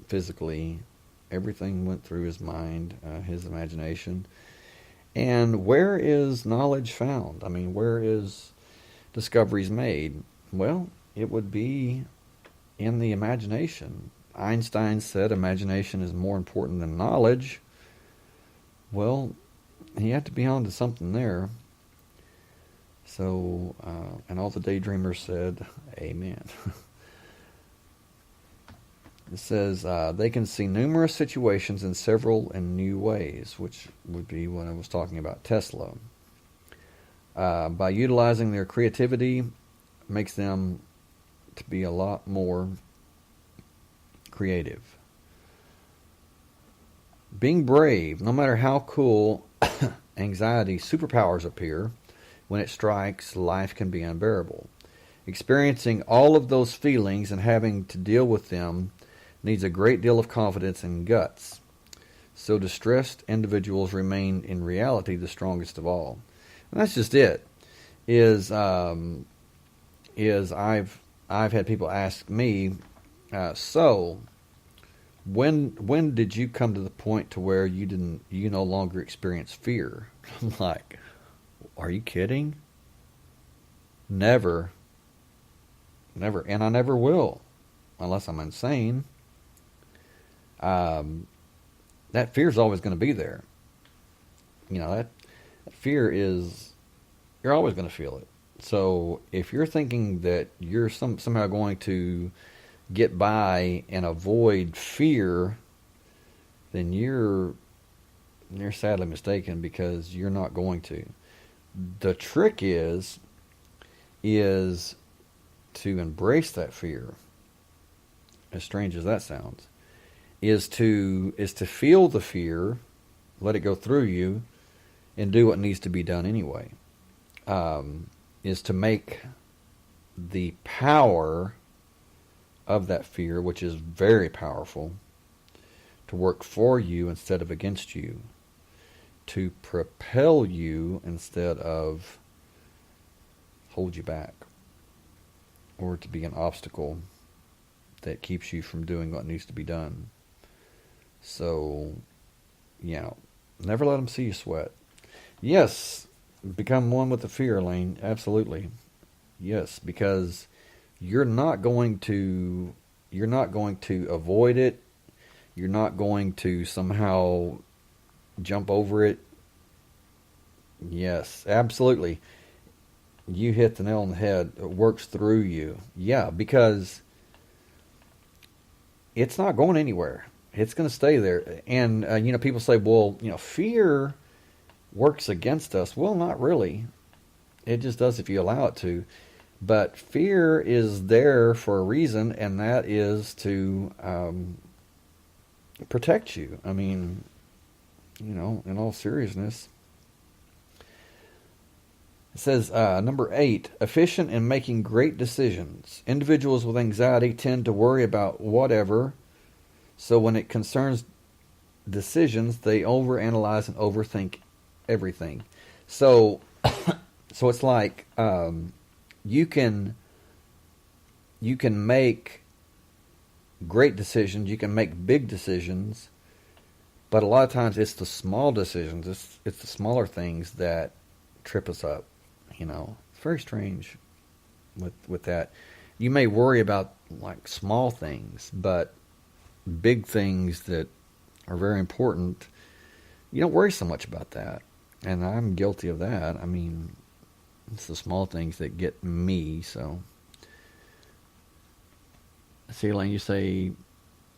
physically. Everything went through his mind, his imagination. And where is knowledge found? I mean, where is discoveries made? Well, it would be in the imagination. Einstein said imagination is more important than knowledge. Well, he had to be on to something there. So, and all the daydreamers said, amen. It says they can see numerous situations in several and new ways, which would be what I was talking about Tesla. By utilizing their creativity, makes them to be a lot more creative. Being brave, no matter how cool anxiety superpowers appear, when it strikes, life can be unbearable. Experiencing all of those feelings and having to deal with them needs a great deal of confidence and guts. So distressed individuals remain in reality the strongest of all. And that's just it. Is I've had people ask me, so when did you come to the point to where you no longer experience fear? I'm like, are you kidding? Never, never, and I never will, unless I'm insane. That fear is always going to be there. That fear is, you're always going to feel it. So if you're thinking that you're somehow going to get by and avoid fear, then you're sadly mistaken, because you're not going to. The trick is to embrace that fear. As strange as that sounds, is to feel the fear, let it go through you, and do what needs to be done anyway. Is to make the power of that fear, which is very powerful, to work for you instead of against you, to propel you instead of hold you back, or to be an obstacle that keeps you from doing what needs to be done. So, never let them see you sweat. Yes, become one with the fear, Elaine. Absolutely. Yes, because you're not going to avoid it. You're not going to somehow jump over it. Yes, absolutely. You hit the nail on the head. It works through you. Yeah, because it's not going anywhere. It's going to stay there. And, people say, well, fear works against us. Well, not really. It just does if you allow it to. But fear is there for a reason, and that is to protect you. I mean, in all seriousness. It says, number 8, efficient in making great decisions. Individuals with anxiety tend to worry about whatever, so when it concerns decisions, they overanalyze and overthink everything. So it's like you can make great decisions, you can make big decisions, but a lot of times it's the small decisions, it's the smaller things that trip us up. It's very strange with that. You may worry about like small things, but big things that are very important, you don't worry so much about that. And I'm guilty of that. I mean, it's the small things that get me. So, see, Elaine, you say,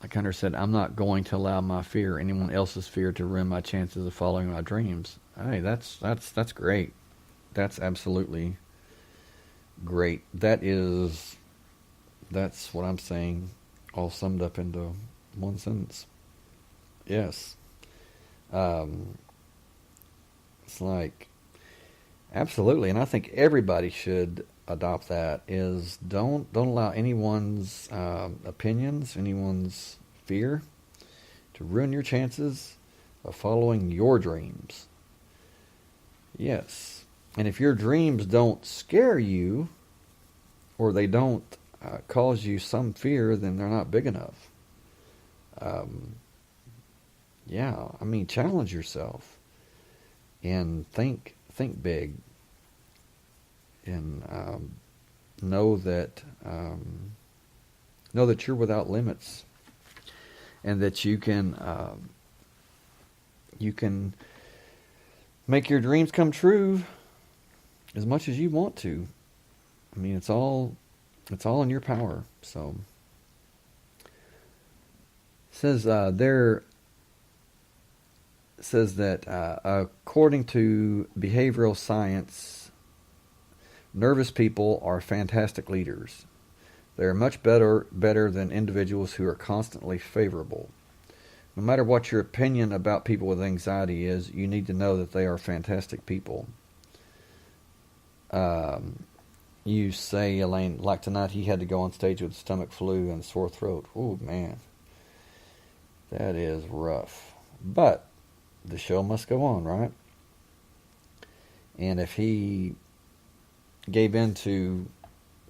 like Hunter said, I'm not going to allow my fear, anyone else's fear, to ruin my chances of following my dreams. Hey, that's great. That's absolutely great. That's what I'm saying, all summed up into one sentence. Yes. It's like, absolutely, and I think everybody should adopt that, is don't allow anyone's opinions, anyone's fear to ruin your chances of following your dreams. Yes. And if your dreams don't scare you, or they don't cause you some fear, then they're not big enough. Challenge yourself and think big, and know that you're without limits, and that you can make your dreams come true as much as you want to. I mean, it's all in your power. So, it says that according to behavioral science, nervous people are fantastic leaders. They are much better than individuals who are constantly favorable. No matter what your opinion about people with anxiety is, you need to know that they are fantastic people. You say, Elaine, like tonight, he had to go on stage with stomach flu and sore throat. Oh, man. That is rough. But the show must go on, right? And if he gave in to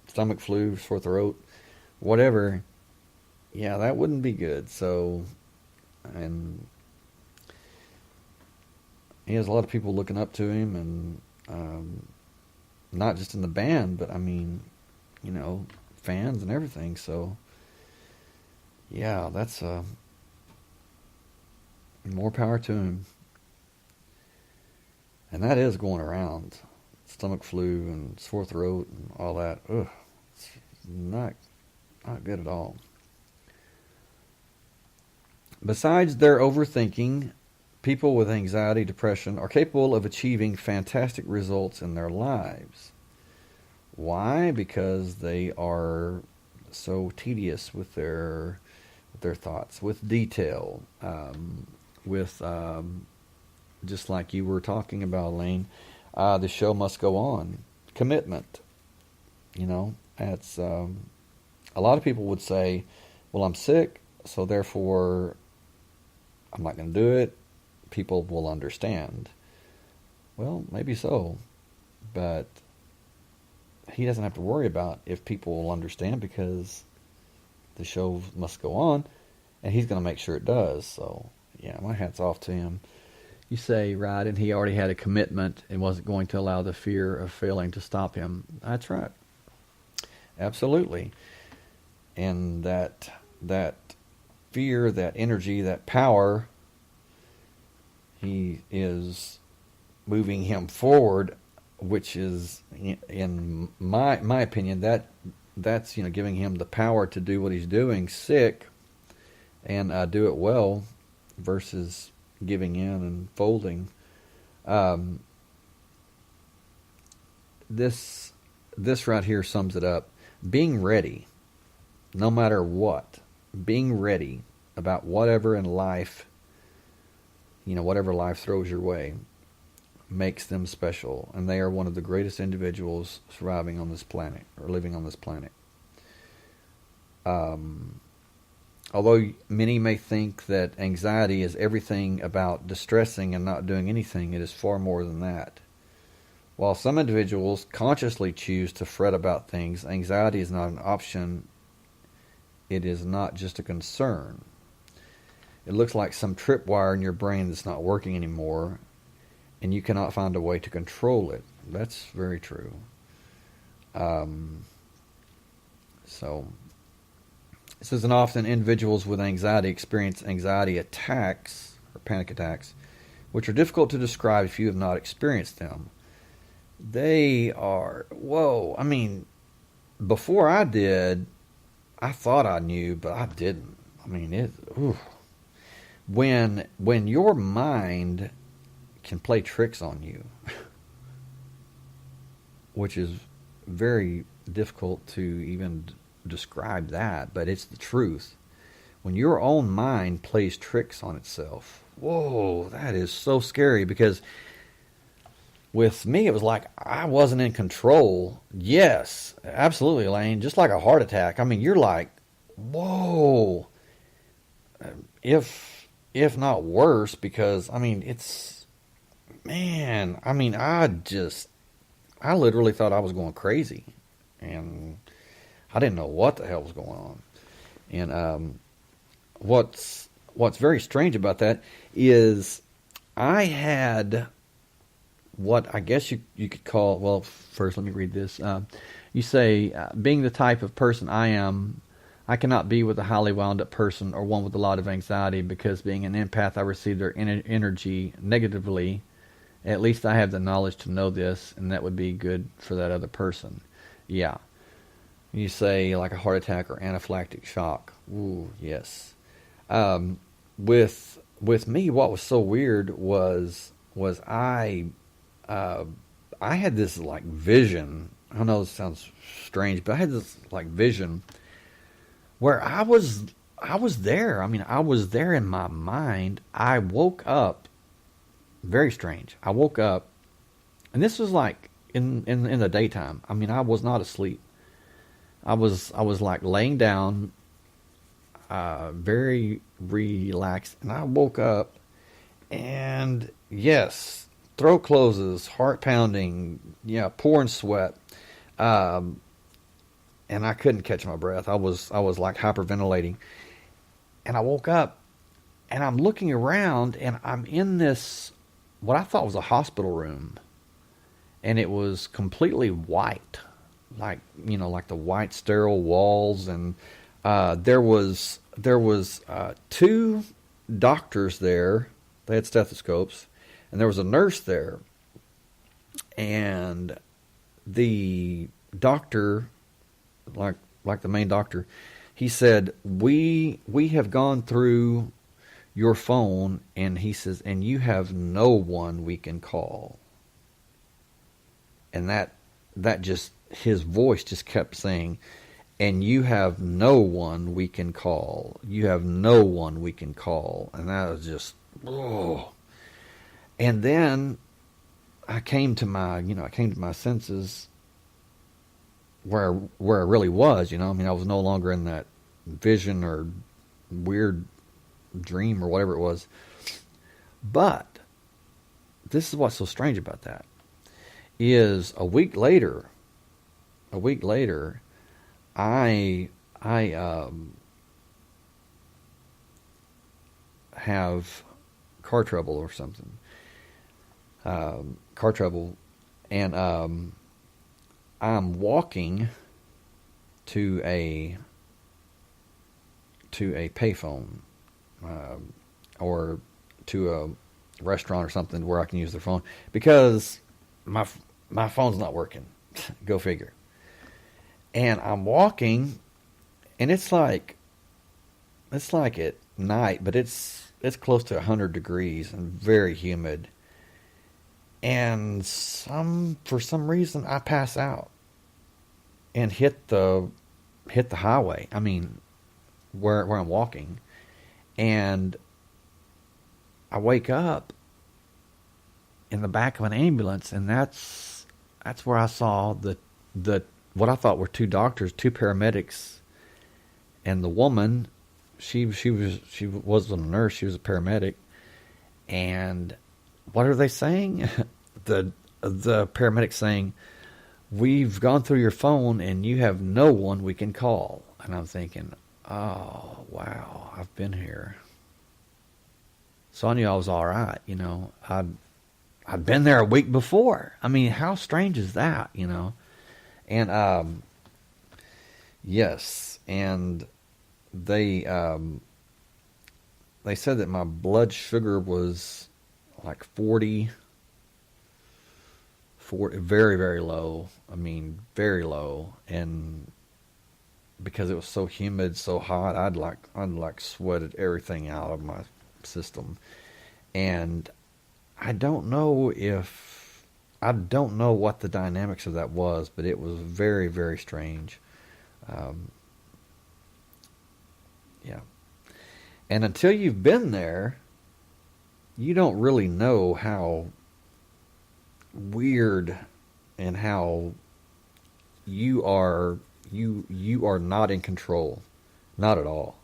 stomach flu, sore throat, whatever, yeah, that wouldn't be good. So, and he has a lot of people looking up to him, and not just in the band, but I mean, fans and everything. So, yeah, that's more power to him. And that is going around. Stomach flu and sore throat and all that. Ugh, it's not good at all. Besides their overthinking, people with anxiety, depression are capable of achieving fantastic results in their lives. Why? Because they are so tedious with their thoughts, with detail, with just like you were talking about, Elaine. The show must go on. Commitment. That's a lot of people would say, well, I'm sick, so therefore I'm not going to do it. People will understand. Well, maybe so, but he doesn't have to worry about if people will understand, because the show must go on, and he's going to make sure it does. So, yeah, my hat's off to him. You say, right, and he already had a commitment and wasn't going to allow the fear of failing to stop him. That's right. Absolutely. And that fear, that energy, that power, he is moving him forward, which is, in my opinion, that's giving him the power to do what he's doing, sick, and do it well, versus giving in and folding. This right here sums it up. Being ready, no matter what. Being ready about whatever in life, whatever life throws your way, makes them special. And they are one of the greatest individuals surviving on this planet, or living on this planet. Although many may think that anxiety is everything about distressing and not doing anything, it is far more than that. While some individuals consciously choose to fret about things, anxiety is not an option. It is not just a concern. It looks like some tripwire in your brain that's not working anymore, and you cannot find a way to control it. That's very true. So, it says, and often individuals with anxiety experience anxiety attacks, or panic attacks, which are difficult to describe if you have not experienced them. They are, whoa, I mean, before I did, I thought I knew, but I didn't. I mean, when your mind can play tricks on you, which is very difficult to even describe that, but it's the truth. When your own mind plays tricks on itself, whoa, that is so scary, because with me, it was like I wasn't in control. Yes, absolutely, Elaine. Just like a heart attack. I mean, you're like, whoa. If not worse, because, I mean, it's, man, I mean, I literally thought I was going crazy. And I didn't know what the hell was going on. And what's very strange about that is I had what I guess you could call, well, first let me read this. You say, being the type of person I am, I cannot be with a highly wound up person or one with a lot of anxiety, because being an empath, I receive their energy negatively. At least I have the knowledge to know this, and that would be good for that other person. Yeah. You say like a heart attack or anaphylactic shock. Ooh, yes. With me, what was so weird was I had this like vision. I know this sounds strange, but I had this like vision where I was there. I mean, I was there in my mind. I woke up. Very strange. I woke up, and this was like in the daytime. I mean, I was not asleep. I was like laying down, very relaxed, and I woke up, and yes, throat closes, heart pounding, yeah, pouring sweat, um, and I couldn't catch my breath. I was like hyperventilating, and I woke up, and I'm looking around, and I'm in this what I thought was a hospital room, and it was completely white, like like the white sterile walls, and there was two doctors there. They had stethoscopes, and there was a nurse there, and the doctor, like the main doctor, he said, we have gone through your phone, and he says, and you have no one we can call. And that just, his voice just kept saying, and you have no one we can call. You have no one we can call. And that was just, oh. And then I came to my senses where I really was, I mean, I was no longer in that vision or weird dream or whatever it was. But this is what's so strange about that is a week later, I have car trouble or something, and I'm walking to a payphone, or to a restaurant or something where I can use their phone because my phone's not working. Go figure. And I'm walking, and it's like at night, but it's close to 100 degrees and very humid. And for some reason I pass out and hit the highway. I mean, where I'm walking, and I wake up in the back of an ambulance, and that's where I saw the what I thought were two doctors, two paramedics, and the woman, she wasn't a nurse, she was a paramedic. And what are they saying? the paramedic saying, we've gone through your phone and you have no one we can call. And I'm thinking, oh wow, I've been here. So I knew I was all right. I'd been there a week before. I mean, how strange is that? And yes, and they said that my blood sugar was like 40, very, very low. I mean, very low. And because it was so humid, so hot, I'd like sweated everything out of my system. And I don't know what the dynamics of that was, but it was very, very strange. Yeah. And until you've been there, you don't really know how weird and how you are not in control. Not at all.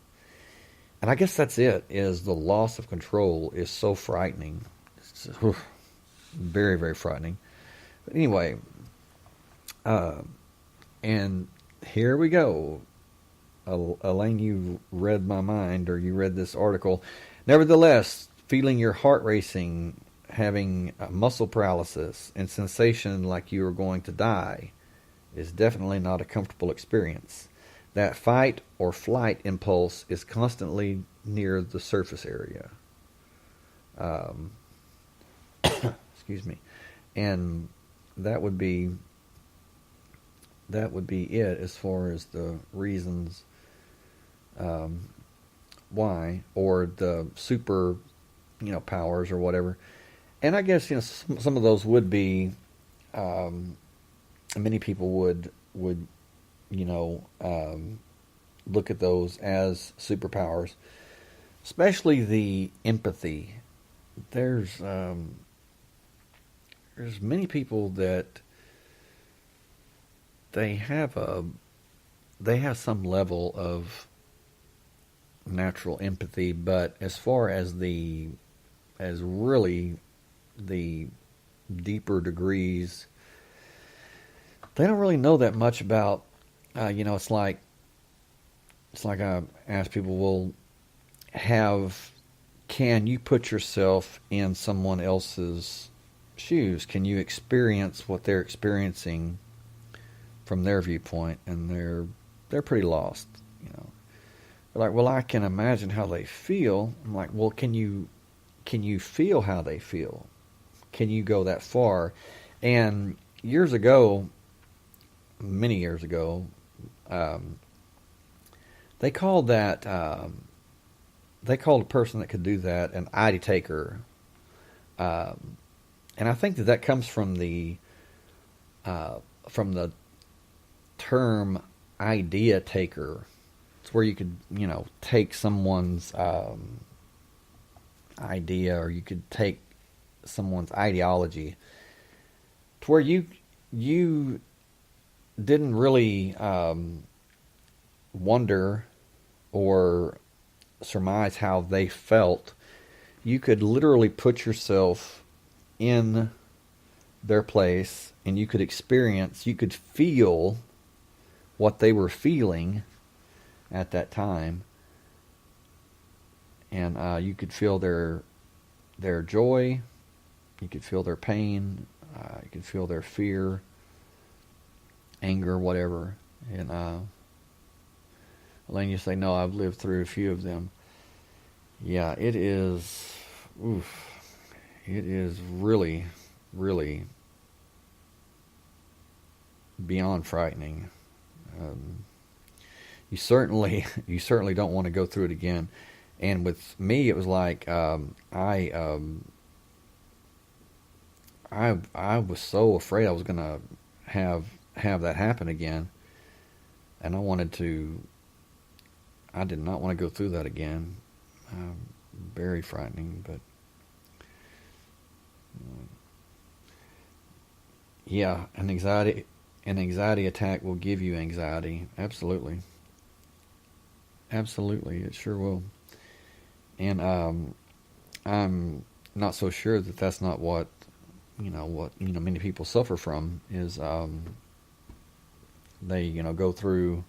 And I guess that's it, is the loss of control is so frightening. It's very, very frightening. But anyway, and here we go. Elaine, you read my mind, or you read this article. Nevertheless, feeling your heart racing, having muscle paralysis, and sensation like you are going to die is definitely not a comfortable experience. That fight or flight impulse is constantly near the surface area. Excuse me. And that would be it as far as the reasons why, or the super powers or whatever. And I guess some of those would be many people would look at those as superpowers, especially the empathy. There's many people that they have some level of natural empathy, but as far as really the deeper degrees, they don't really know that much about. It's like I ask people, well, can you put yourself in someone else's shoes? Can you experience what they're experiencing from their viewpoint? And they're pretty lost, you know. They're like, well, I can imagine how they feel. I'm like, well, can you feel how they feel? Can you go that far? And years ago, many years ago, they called a person that could do that an ID taker, and I think that comes from the term idea taker. It's where you could, take someone's idea, or you could take someone's ideology, to where you didn't really wonder or surmise how they felt. You could literally put yourself in their place, and you could feel what they were feeling at that time, and you could feel their joy, you could feel their pain, you could feel their fear, anger, whatever. And Elaine, you say, no, I've lived through a few of them. Yeah, it is really, really beyond frightening. You certainly don't want to go through it again. And with me, it was like I was so afraid I was gonna have that happen again, and I did not want to go through that again. Very frightening, but yeah, an anxiety attack will give you anxiety. Absolutely, it sure will. And I'm not so sure that that's not what many people suffer from. Is they go through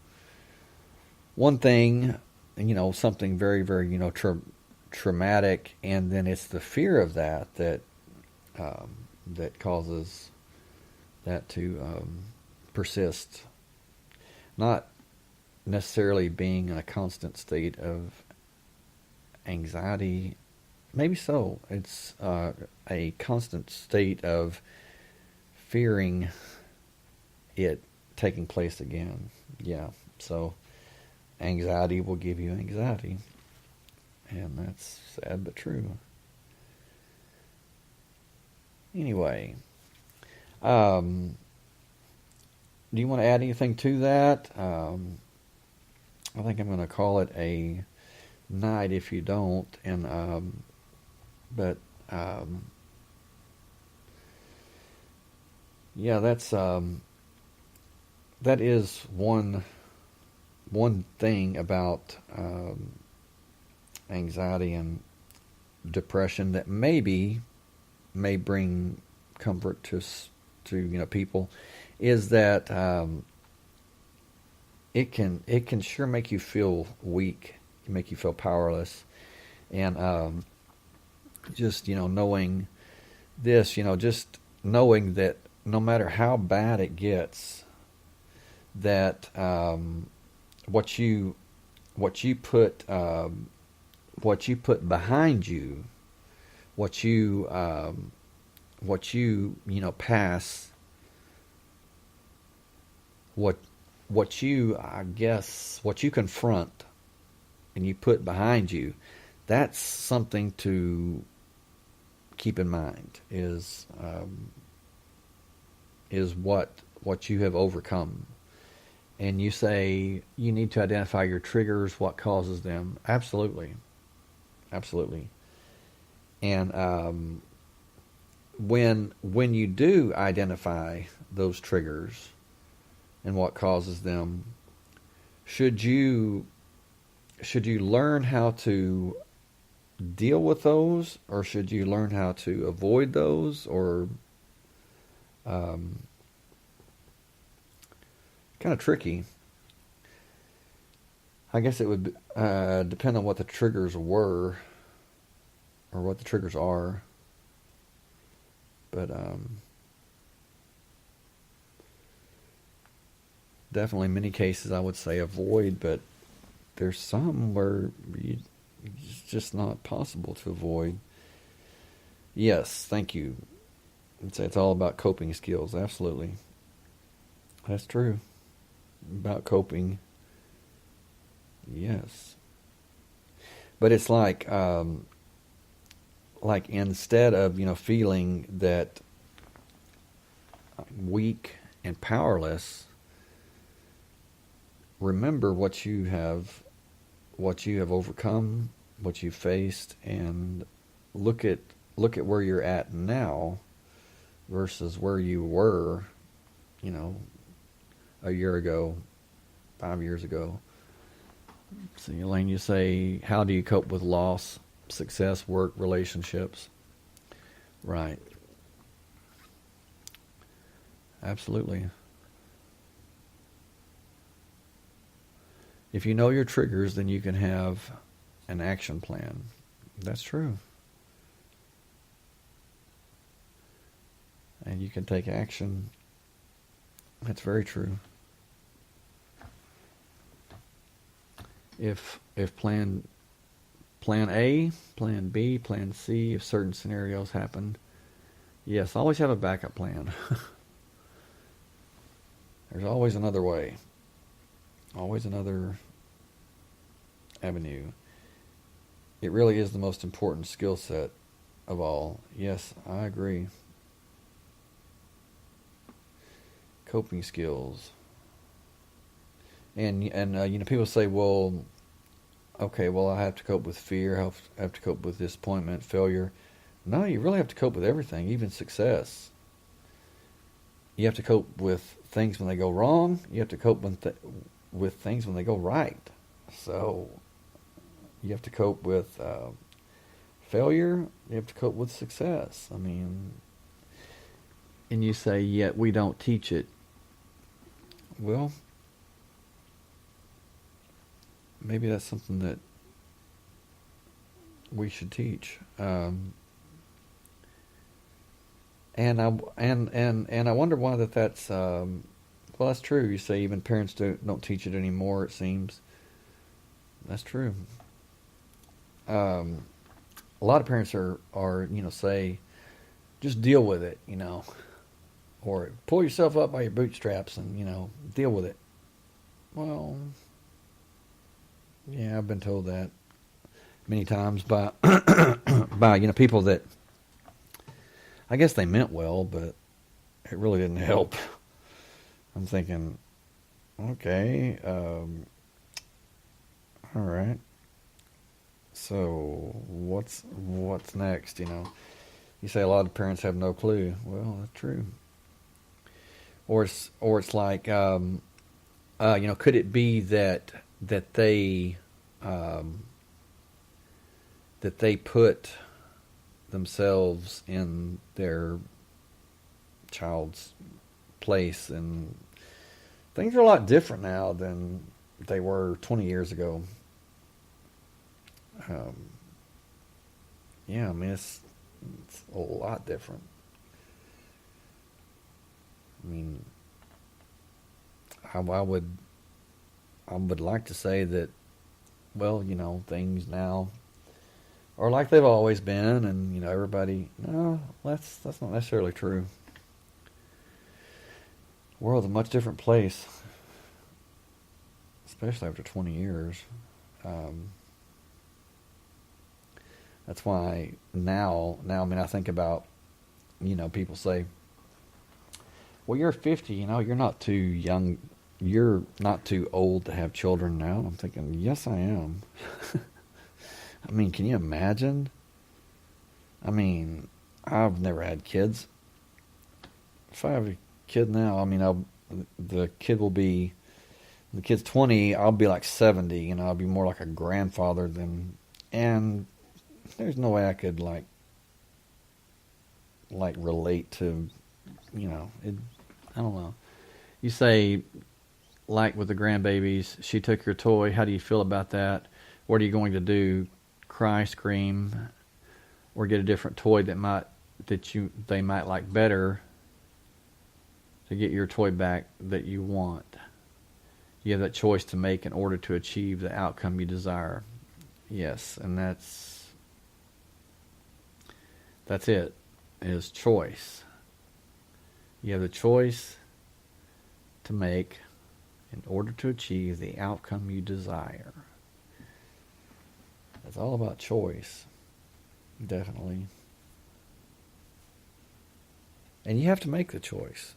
one thing, something very, very traumatic, and then it's the fear of that causes that to persist. Not necessarily being in a constant state of anxiety. Maybe so. It's a constant state of fearing it taking place again. Yeah. So anxiety will give you anxiety. And that's sad but true. Anyway, do you want to add anything to that? I think I'm going to call it a night if you don't. And yeah, that is one thing about anxiety and depression that may bring comfort to people, is that it can sure make you feel weak, make you feel powerless, and just knowing this, just knowing that no matter how bad it gets, that what you put behind you, what you pass, what you confront and you put behind you, that's something to keep in mind, is what you have overcome. And you say you need to identify your triggers, what causes them. Absolutely. And when you do identify those triggers and what causes them, should you learn how to deal with those, or should you learn how to avoid those, or Um, kind of tricky. I guess it would depend on what the triggers were, or what the triggers are. But definitely many cases I would say avoid, but there's some where it's just not possible to avoid. Yes, thank you. I'd say it's all about coping skills. Absolutely. That's true. About coping. Yes. But it's like instead of, feeling that weak and powerless, remember what you have overcome, what you've faced, and look at where you're at now versus where you were, a year ago, 5 years ago. So, Elaine, you say, how do you cope with loss, success, work, relationships? Right. Absolutely. If you know your triggers, then you can have an action plan. That's true. And you can take action. That's very true. If plan A, plan B, plan C, if certain scenarios happen, yes, always have a backup plan. There's always another way. Always another avenue. It really is the most important skill set of all. Yes, I agree. Coping skills. And people say, well, okay, well, I have to cope with fear, I have to cope with disappointment, failure. No, you really have to cope with everything, even success. You have to cope with things when they go wrong. You have to cope with things when they go right. So you have to cope with failure. You have to cope with success. I mean, and you say, yet we don't teach it. Well, maybe that's something that we should teach. And I wonder why that's well, that's true. You say even parents don't teach it anymore, it seems. That's true. A lot of parents are say, just deal with it, or pull yourself up by your bootstraps and deal with it. Well, yeah, I've been told that many times by by people that I guess they meant well, but it really didn't help. I'm thinking, okay, all right. So what's next? You say a lot of parents have no clue. Well, that's true. Or it's like, could it be that they put themselves in their child's place, and things are a lot different now than they were 20 years ago. Yeah, I mean it's a lot different. I mean, I would like to say that, well, things now are like they've always been, and everybody. No, that's not necessarily true. The world's a much different place, especially after 20 years. That's why now, I mean, I think about, people say, well, you're 50, you're not too young, you're not too old to have children now. And I'm thinking, yes, I am. I mean, can you imagine? I mean, I've never had kids. If I have a kid now, I mean, the kid's 20, I'll be like 70, I'll be more like a grandfather and there's no way I could like relate to I don't know. You say, like with the grandbabies, she took your toy. How do you feel about that? What are you going to do? Cry, scream, or get a different toy they might like better to get your toy back that you want. You have that choice to make in order to achieve the outcome you desire. Yes, and that's it. Is choice. You have the choice to make in order to achieve the outcome you desire. It's all about choice. Definitely. And you have to make the choice.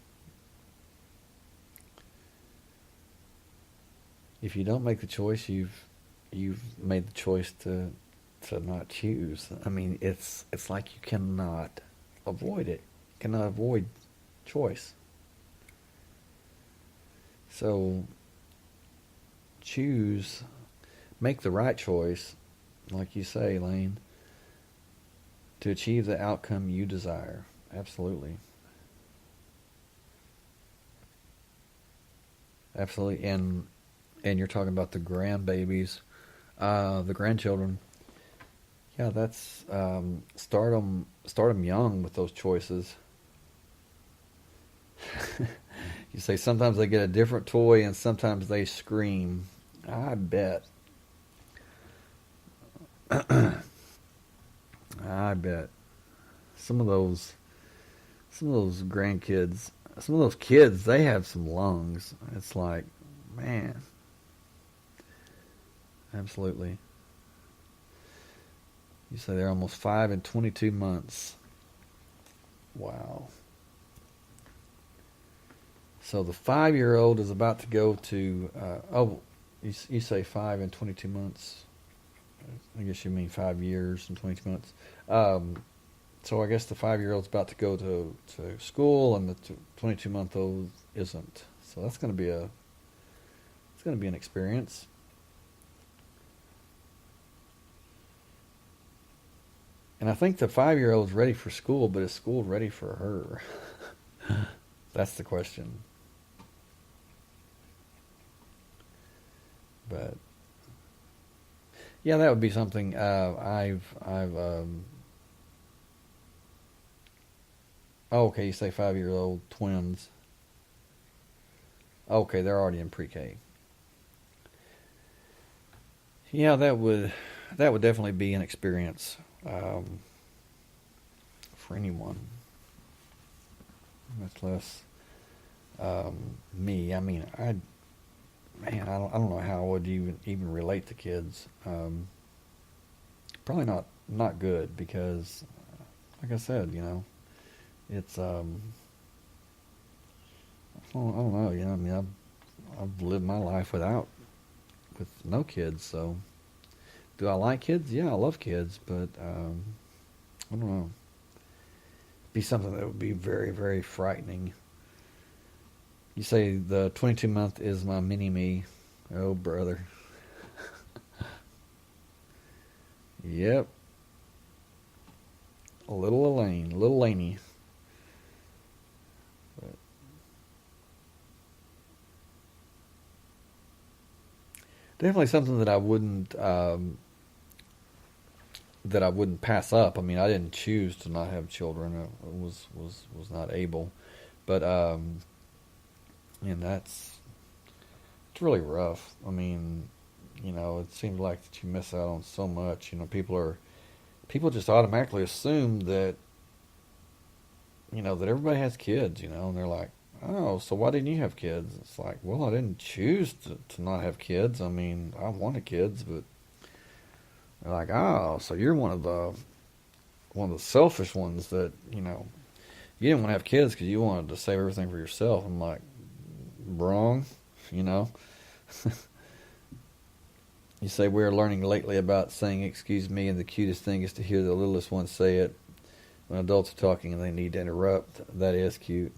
If you don't make the choice, you've made the choice to not choose. I mean, it's like you cannot avoid it. You cannot avoid choice. So choose, make the right choice, like you say, Elaine, to achieve the outcome you desire. Absolutely. Absolutely. And you're talking about the grandbabies, the grandchildren. Yeah, that's start them young with those choices. You say sometimes they get a different toy and sometimes they scream. I bet. I bet. Some of those grandkids, some of those kids, they have some lungs. It's like, man. Absolutely. You say they're almost 5 and 22 months. Wow. So the 5-year-old is about to go to, you say 5 and 22 months. I guess you mean 5 years and 22 months. So I guess the 5-year-old's about to go to school, and the 22-month-old isn't. So that's going to be an experience. And I think the 5-year-old's ready for school, but is school ready for her? That's the question. But yeah, that would be something. Okay, you say 5-year-old twins. Okay, they're already in pre-K. Yeah, that would definitely be an experience for anyone. Much less me. I mean, I don't know how I would even relate to kids. Probably not good, because, like I said, it's I don't know. I mean, I've lived my life with no kids. So, do I like kids? Yeah, I love kids, but I don't know. Be something that would be very, very frightening. You say the 22-month is my mini-me. Oh, brother. Yep. A little Elaine. A little Laney. But definitely something that I wouldn't pass up. I mean, I didn't choose to not have children. I was not able. But and it's really rough. I mean, it seems like that you miss out on so much. People just automatically assume that that everybody has kids. And they're like, oh, so why didn't you have kids? It's like, well, I didn't choose to not have kids. I mean, I wanted kids, but they're like, oh, so you're one of the selfish ones that you didn't want to have kids because you wanted to save everything for yourself. I'm like, wrong. You say we're learning lately about saying excuse me, and the cutest thing is to hear the littlest ones say it when adults are talking and they need to interrupt. That is cute.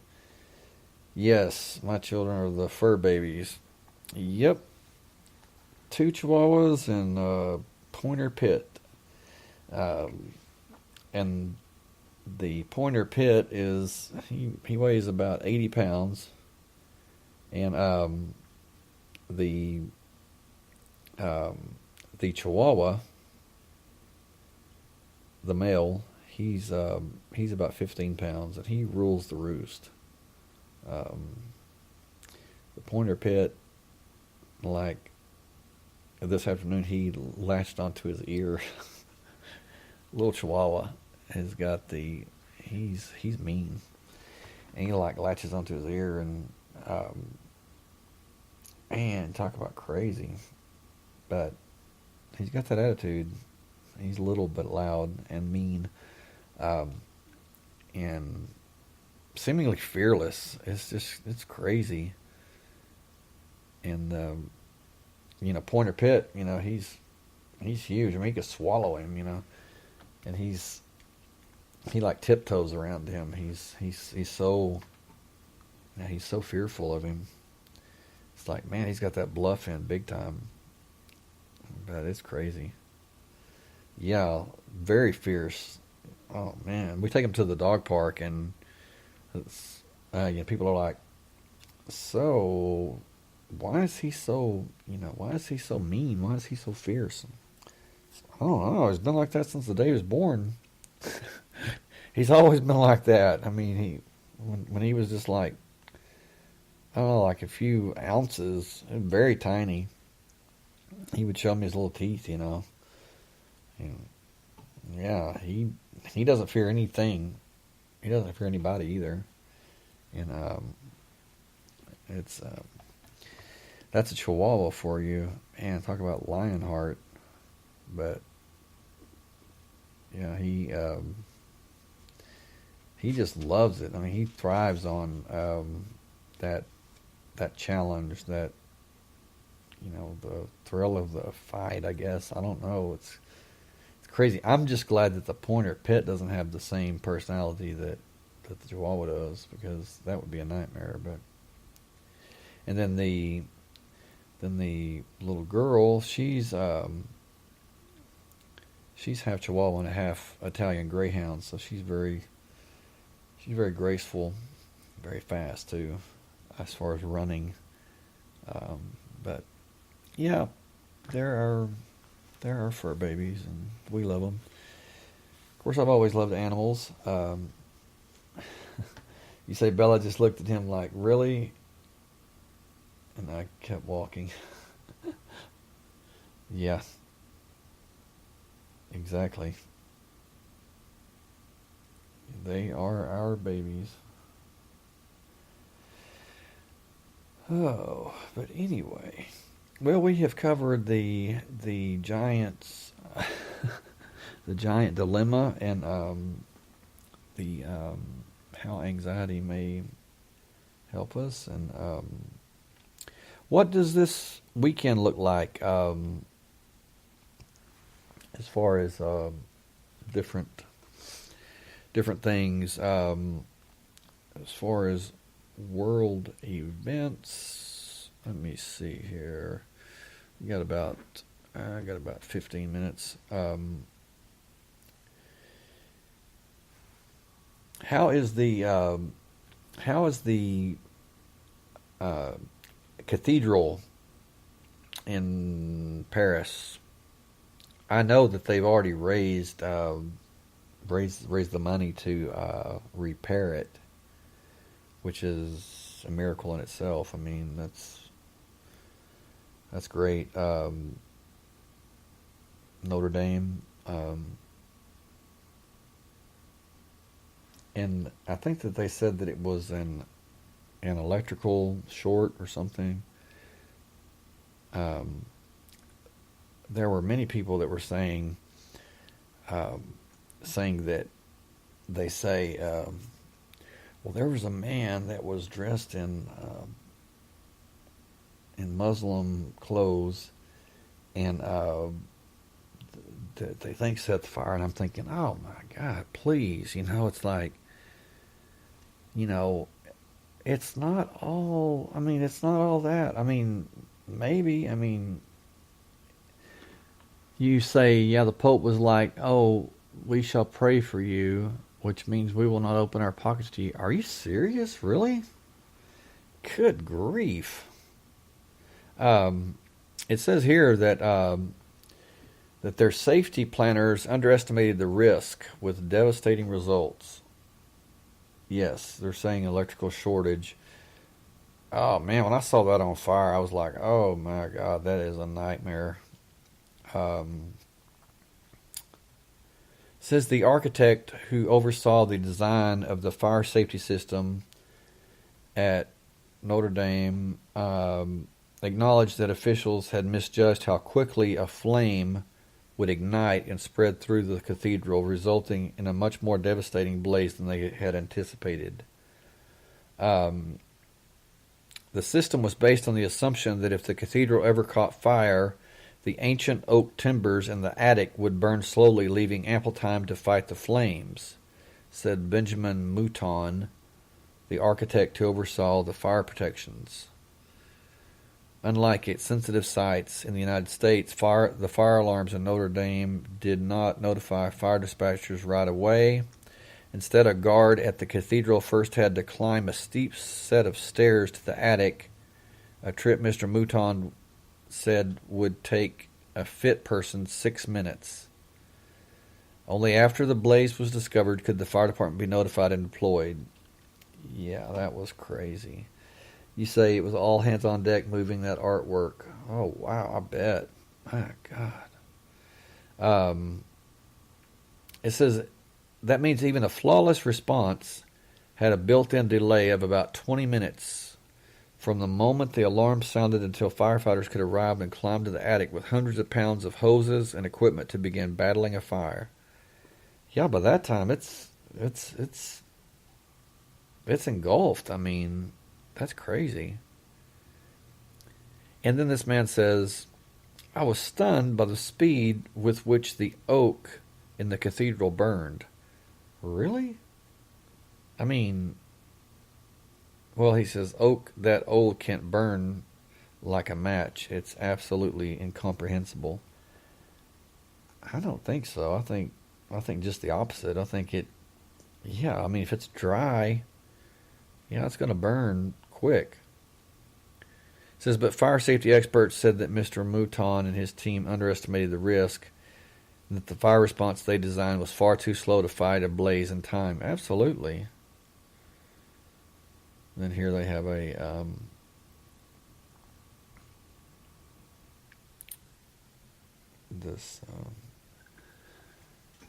Yes, my children are the fur babies. Yep. 2 chihuahuas and a pointer pit. And the pointer pit he weighs about 80 pounds, and the um, the Chihuahua, the male, he's about 15 pounds, and he rules the roost. Um, the pointer pit, like this afternoon, he latched onto his ear. Little Chihuahua has got he's mean, and he like latches onto his ear, and um, man, talk about crazy. But he's got that attitude. He's little but loud and mean, um, and seemingly fearless. It's crazy. And Pointer Pit, he's huge. I mean, he could swallow him, and he like tiptoes around him. He's so he's so fearful of him. It's like, man, he's got that bluff in big time. But it's crazy. Yeah, very fierce. Oh man, we take him to the dog park, and people are like, so why is he so why is he so mean? Why is he so fierce? I don't know. He's been like that since the day he was born. He's always been like that. I mean, when he was just like, I don't know, like a few ounces, very tiny, he would show me his little teeth, And yeah, he doesn't fear anything. He doesn't fear anybody either. And it's that's a Chihuahua for you. Man, talk about lion heart. But yeah, he just loves it. I mean, he thrives on that challenge, that the thrill of the fight. I guess I don't know. It's crazy. I'm just glad that the Pointer Pit doesn't have the same personality that the Chihuahua does, because that would be a nightmare. But and then the little girl, she's half Chihuahua and half Italian Greyhound, so she's very graceful, very fast too, as far as running. But yeah, there are fur babies, and we love them. Of course, I've always loved animals. You say Bella just looked at him like, really? And I kept walking. Yeah, exactly. They are our babies. Oh, but anyway, well, we have covered the giants, the giant dilemma, and the how anxiety may help us. And what does this weekend look like, as far as different things, as far as world events? Let me see here. I got about 15 minutes. How is the cathedral in Paris? I know that they've already raised the money to repair it, which is a miracle in itself. I mean, that's great. Notre Dame, and I think that they said that it was an electrical short or something. There were many people that were saying that they say, well, there was a man that was dressed in Muslim clothes, and they think set the fire. And I'm thinking, oh my God, please, it's like, it's not all. I mean, it's not all that. I mean, maybe. I mean, you say, yeah, the Pope was like, oh, we shall pray for you. which means we will not open our pockets to you. Are you serious? Really? Good grief. It says here that that their safety planners underestimated the risk with devastating results. Yes, they're saying electrical shortage. Oh man, when I saw that on fire, I was like, "Oh my God, that is a nightmare." Says the architect who oversaw the design of the fire safety system at Notre Dame acknowledged that officials had misjudged how quickly a flame would ignite and spread through the cathedral, resulting in a much more devastating blaze than they had anticipated. The system was based on the assumption that if the cathedral ever caught fire, the ancient oak timbers in the attic would burn slowly, leaving ample time to fight the flames, said Benjamin Mouton, the architect who oversaw the fire protections. Unlike its sensitive sites in the United States, the fire alarms in Notre Dame did not notify fire dispatchers right away. Instead, a guard at the cathedral first had to climb a steep set of stairs to the attic, a trip Mr. Mouton said would take a fit person 6 minutes. Only after the blaze was discovered could the fire department be notified and deployed. Yeah, that was crazy. You say it was all hands on deck moving that artwork. Oh, wow, I bet. My God. It says that means even a flawless response had a built-in delay of about 20 minutes from the moment the alarm sounded until firefighters could arrive and climb to the attic with hundreds of pounds of hoses and equipment to begin battling a fire. Yeah, by that time it's engulfed. I mean, that's crazy. And then this man says, I was stunned by the speed with which the oak in the cathedral burned. Really? I mean, well, he says, oak that old can't burn like a match. It's absolutely incomprehensible. I don't think so. I think just the opposite. I think I mean, if it's dry, yeah, it's going to burn quick. It says, but fire safety experts said that Mr. Mouton and his team underestimated the risk, and that the fire response they designed was far too slow to fight a blaze in time. Absolutely. And then here they have a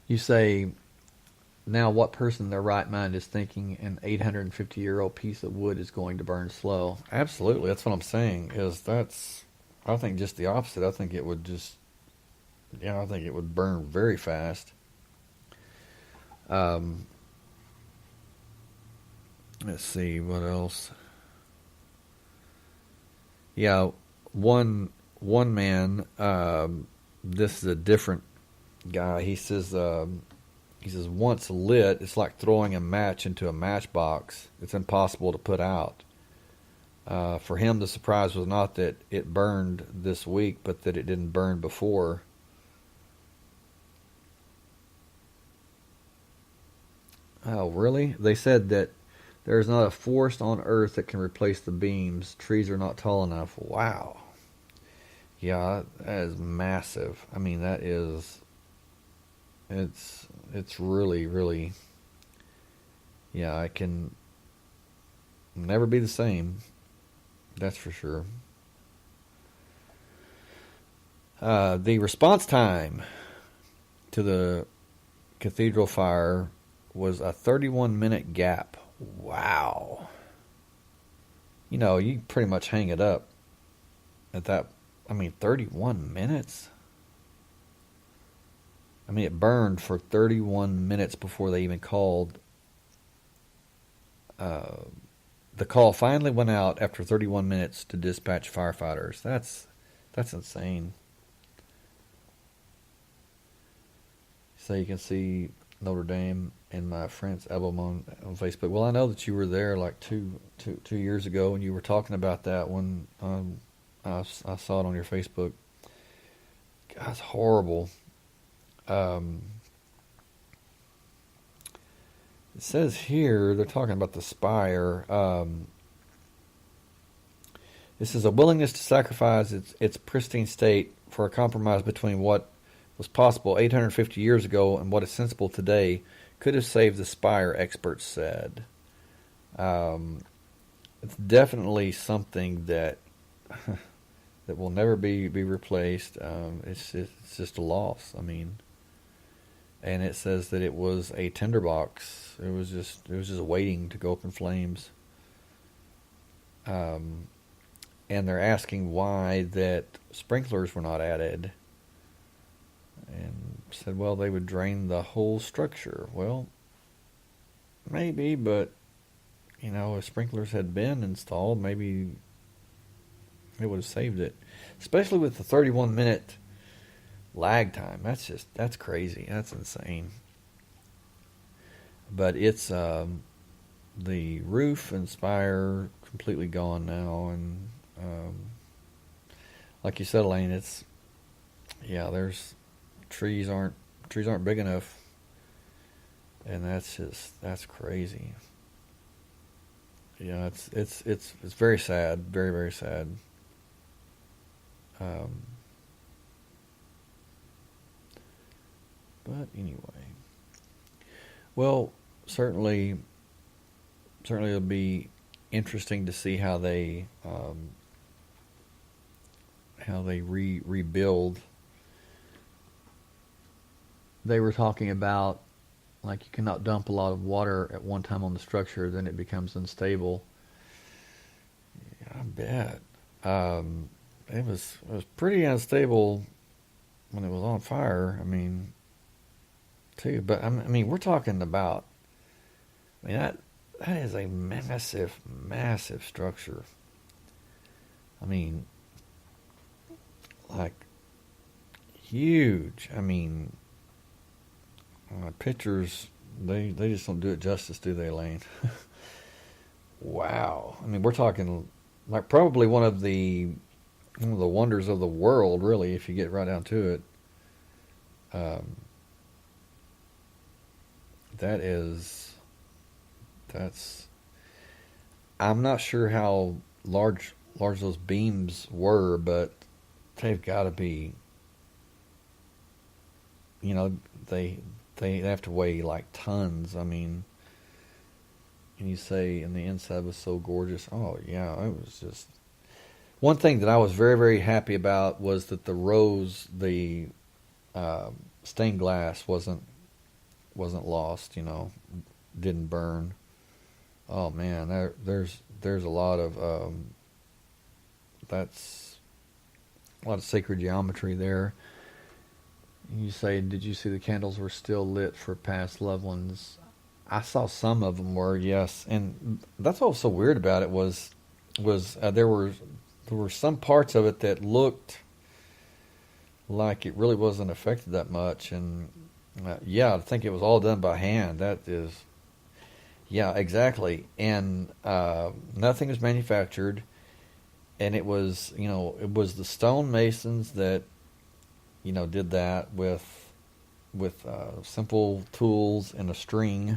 you say, now what person in their right mind is thinking an 850-year-old piece of wood is going to burn slow? Absolutely, that's what I'm saying. I think just the opposite. I think it would burn very fast. Let's see what else. Yeah, one man. This is a different guy. He says once lit, it's like throwing a match into a matchbox. It's impossible to put out. For him, the surprise was not that it burned this week, but that it didn't burn before. Oh, really? They said that there is not a forest on Earth that can replace the beams. Trees are not tall enough. Wow. Yeah, that is massive. I mean, it's really, really, yeah, I can never be the same. That's for sure. The response time to the cathedral fire was a 31-minute gap. Wow. You know, you pretty much hang it up at that. I mean, 31 minutes? I mean, it burned for 31 minutes before they even called. The call finally went out after 31 minutes to dispatch firefighters. That's insane. So you can see Notre Dame and my friend's album on Facebook. Well, I know that you were there like two years ago, and you were talking about that when I saw it on your Facebook. God, it's horrible. It says here, they're talking about the spire. This is a willingness to sacrifice its pristine state for a compromise between what was possible 850 years ago and what is sensible today could have saved the spire, experts said. It's definitely something that that will never be replaced. It's just a loss. I mean, and it says that it was a tinderbox. It was just waiting to go up in flames. And they're asking why that sprinklers were not added. And said, well, they would drain the whole structure. Well, maybe, but, you know, if sprinklers had been installed, maybe it would have saved it. Especially with the 31-minute lag time. That's crazy. That's insane. But it's the roof and spire completely gone now, and like you said, Elaine, there's trees aren't big enough, and that's crazy. Yeah, it's very sad, very, very sad. But anyway, well, certainly it'll be interesting to see how they rebuild. They were talking about, like, you cannot dump a lot of water at one time on the structure, then it becomes unstable. Yeah, I bet. It was pretty unstable when it was on fire. I mean, too. But I mean, we're talking about. I mean, that is a massive, massive structure. I mean, like, huge. I mean, pictures, they just don't do it justice, do they, Elaine? Wow. I mean, we're talking like probably one of the wonders of the world, really, if you get right down to it. I'm not sure how large those beams were, but they've got to be, you know, they have to weigh like tons. I mean, and you say, and the inside was so gorgeous. Oh yeah, it was just. One thing that I was very, very happy about was that the stained glass wasn't lost. You know, didn't burn. Oh man, there's a lot of that's a lot of sacred geometry there. You say, did you see the candles were still lit for past loved ones? I saw some of them were, yes, and that's what was so weird about it was there were some parts of it that looked like it really wasn't affected that much, and yeah, I think it was all done by hand. That is, yeah, exactly, and nothing was manufactured, and it was the stonemasons that did that with simple tools and a string.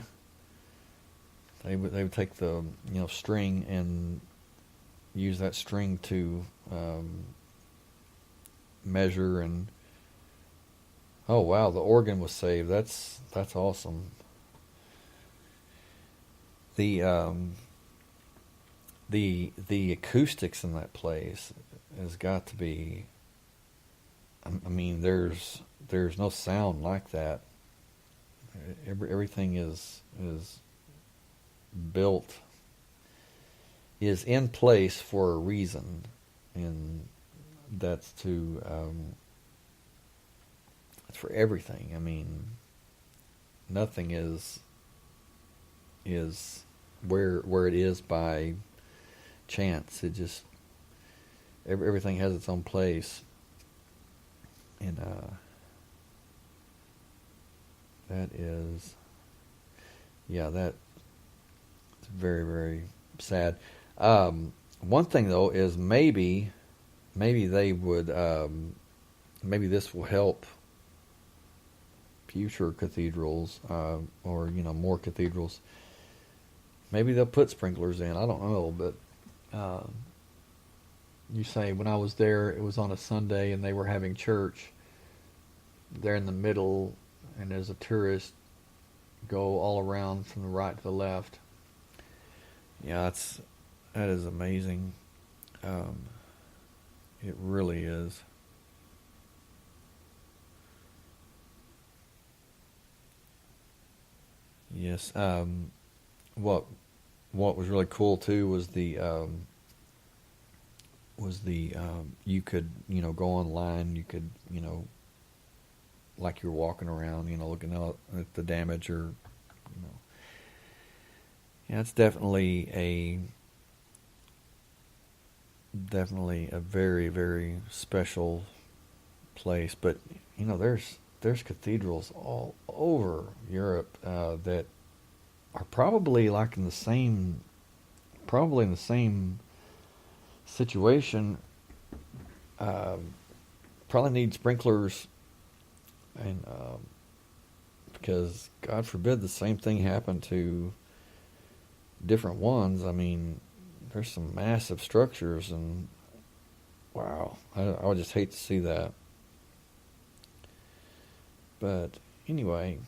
They would take the string and use that string to measure, and oh wow, the organ was saved. That's awesome. The acoustics in that place has got to be. I mean, there's no sound like that. Everything is built, is in place for a reason, and that's it's for everything. I mean, nothing is where it is by chance. It just everything has its own place. And that's very, very sad. One thing though is maybe they would maybe this will help future cathedrals, or more cathedrals, maybe they'll put sprinklers in. I don't know, but you say when I was there, it was on a Sunday and they were having church. They're in the middle, and there's a tourist go all around from the right to the left. Yeah, that is amazing. It really is. Yes. What was really cool too was the you could go online. You could like you're walking around, looking out at the damage, or yeah, it's definitely a very, very special place. But there's cathedrals all over Europe that are probably like probably in the same situation. Probably need sprinklers, and because God forbid the same thing happen to different ones. I mean, there's some massive structures, and wow, I would just hate to see that. But anyway,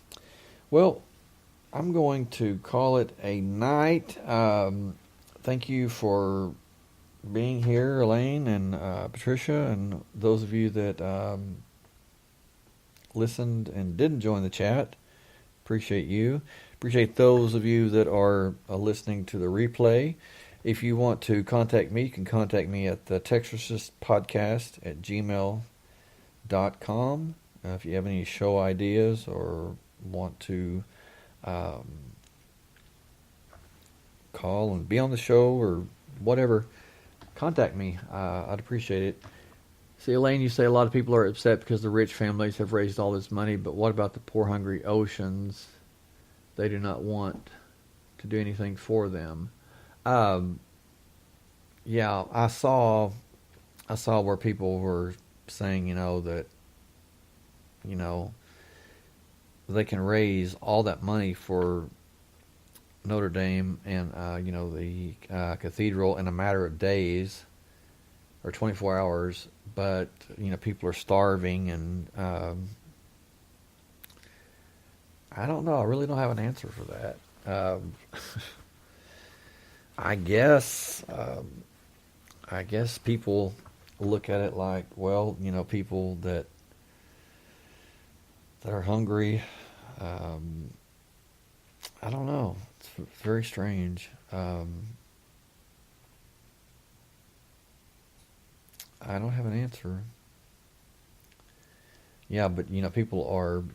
well, I'm going to call it a night. Thank you for being here, Elaine and Patricia, and those of you that listened and didn't join the chat. Appreciate you. Appreciate those of you that are listening to the replay. If you want to contact me, you can contact me at the texarchistpodcast@gmail.com. If you have any show ideas or want to call and be on the show or whatever, contact me. I'd appreciate it. See, Elaine, you say a lot of people are upset because the rich families have raised all this money, but what about the poor, hungry oceans? They do not want to do anything for them. Yeah, I saw where people were saying, that, they can raise all that money for Notre Dame and, the cathedral in a matter of days or 24 hours, but, people are starving, and I don't know. I really don't have an answer for that. I guess people look at it like, well, people that are hungry. I don't know. It's very strange. I don't have an answer. Yeah, but people are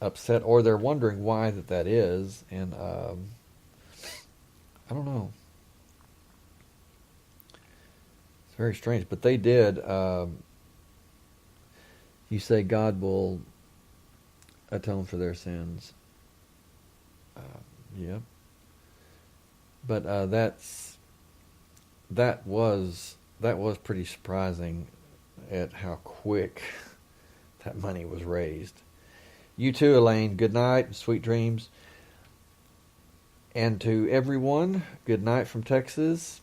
upset, or they're wondering why that is, and I don't know. It's very strange, but they did. You say God will atone for their sins. Yeah. But that was pretty surprising at how quick that money was raised. You too, Elaine. Good night, sweet dreams. And to everyone, good night from Texas.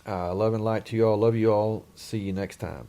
Love and light to you all. Love you all. See you next time.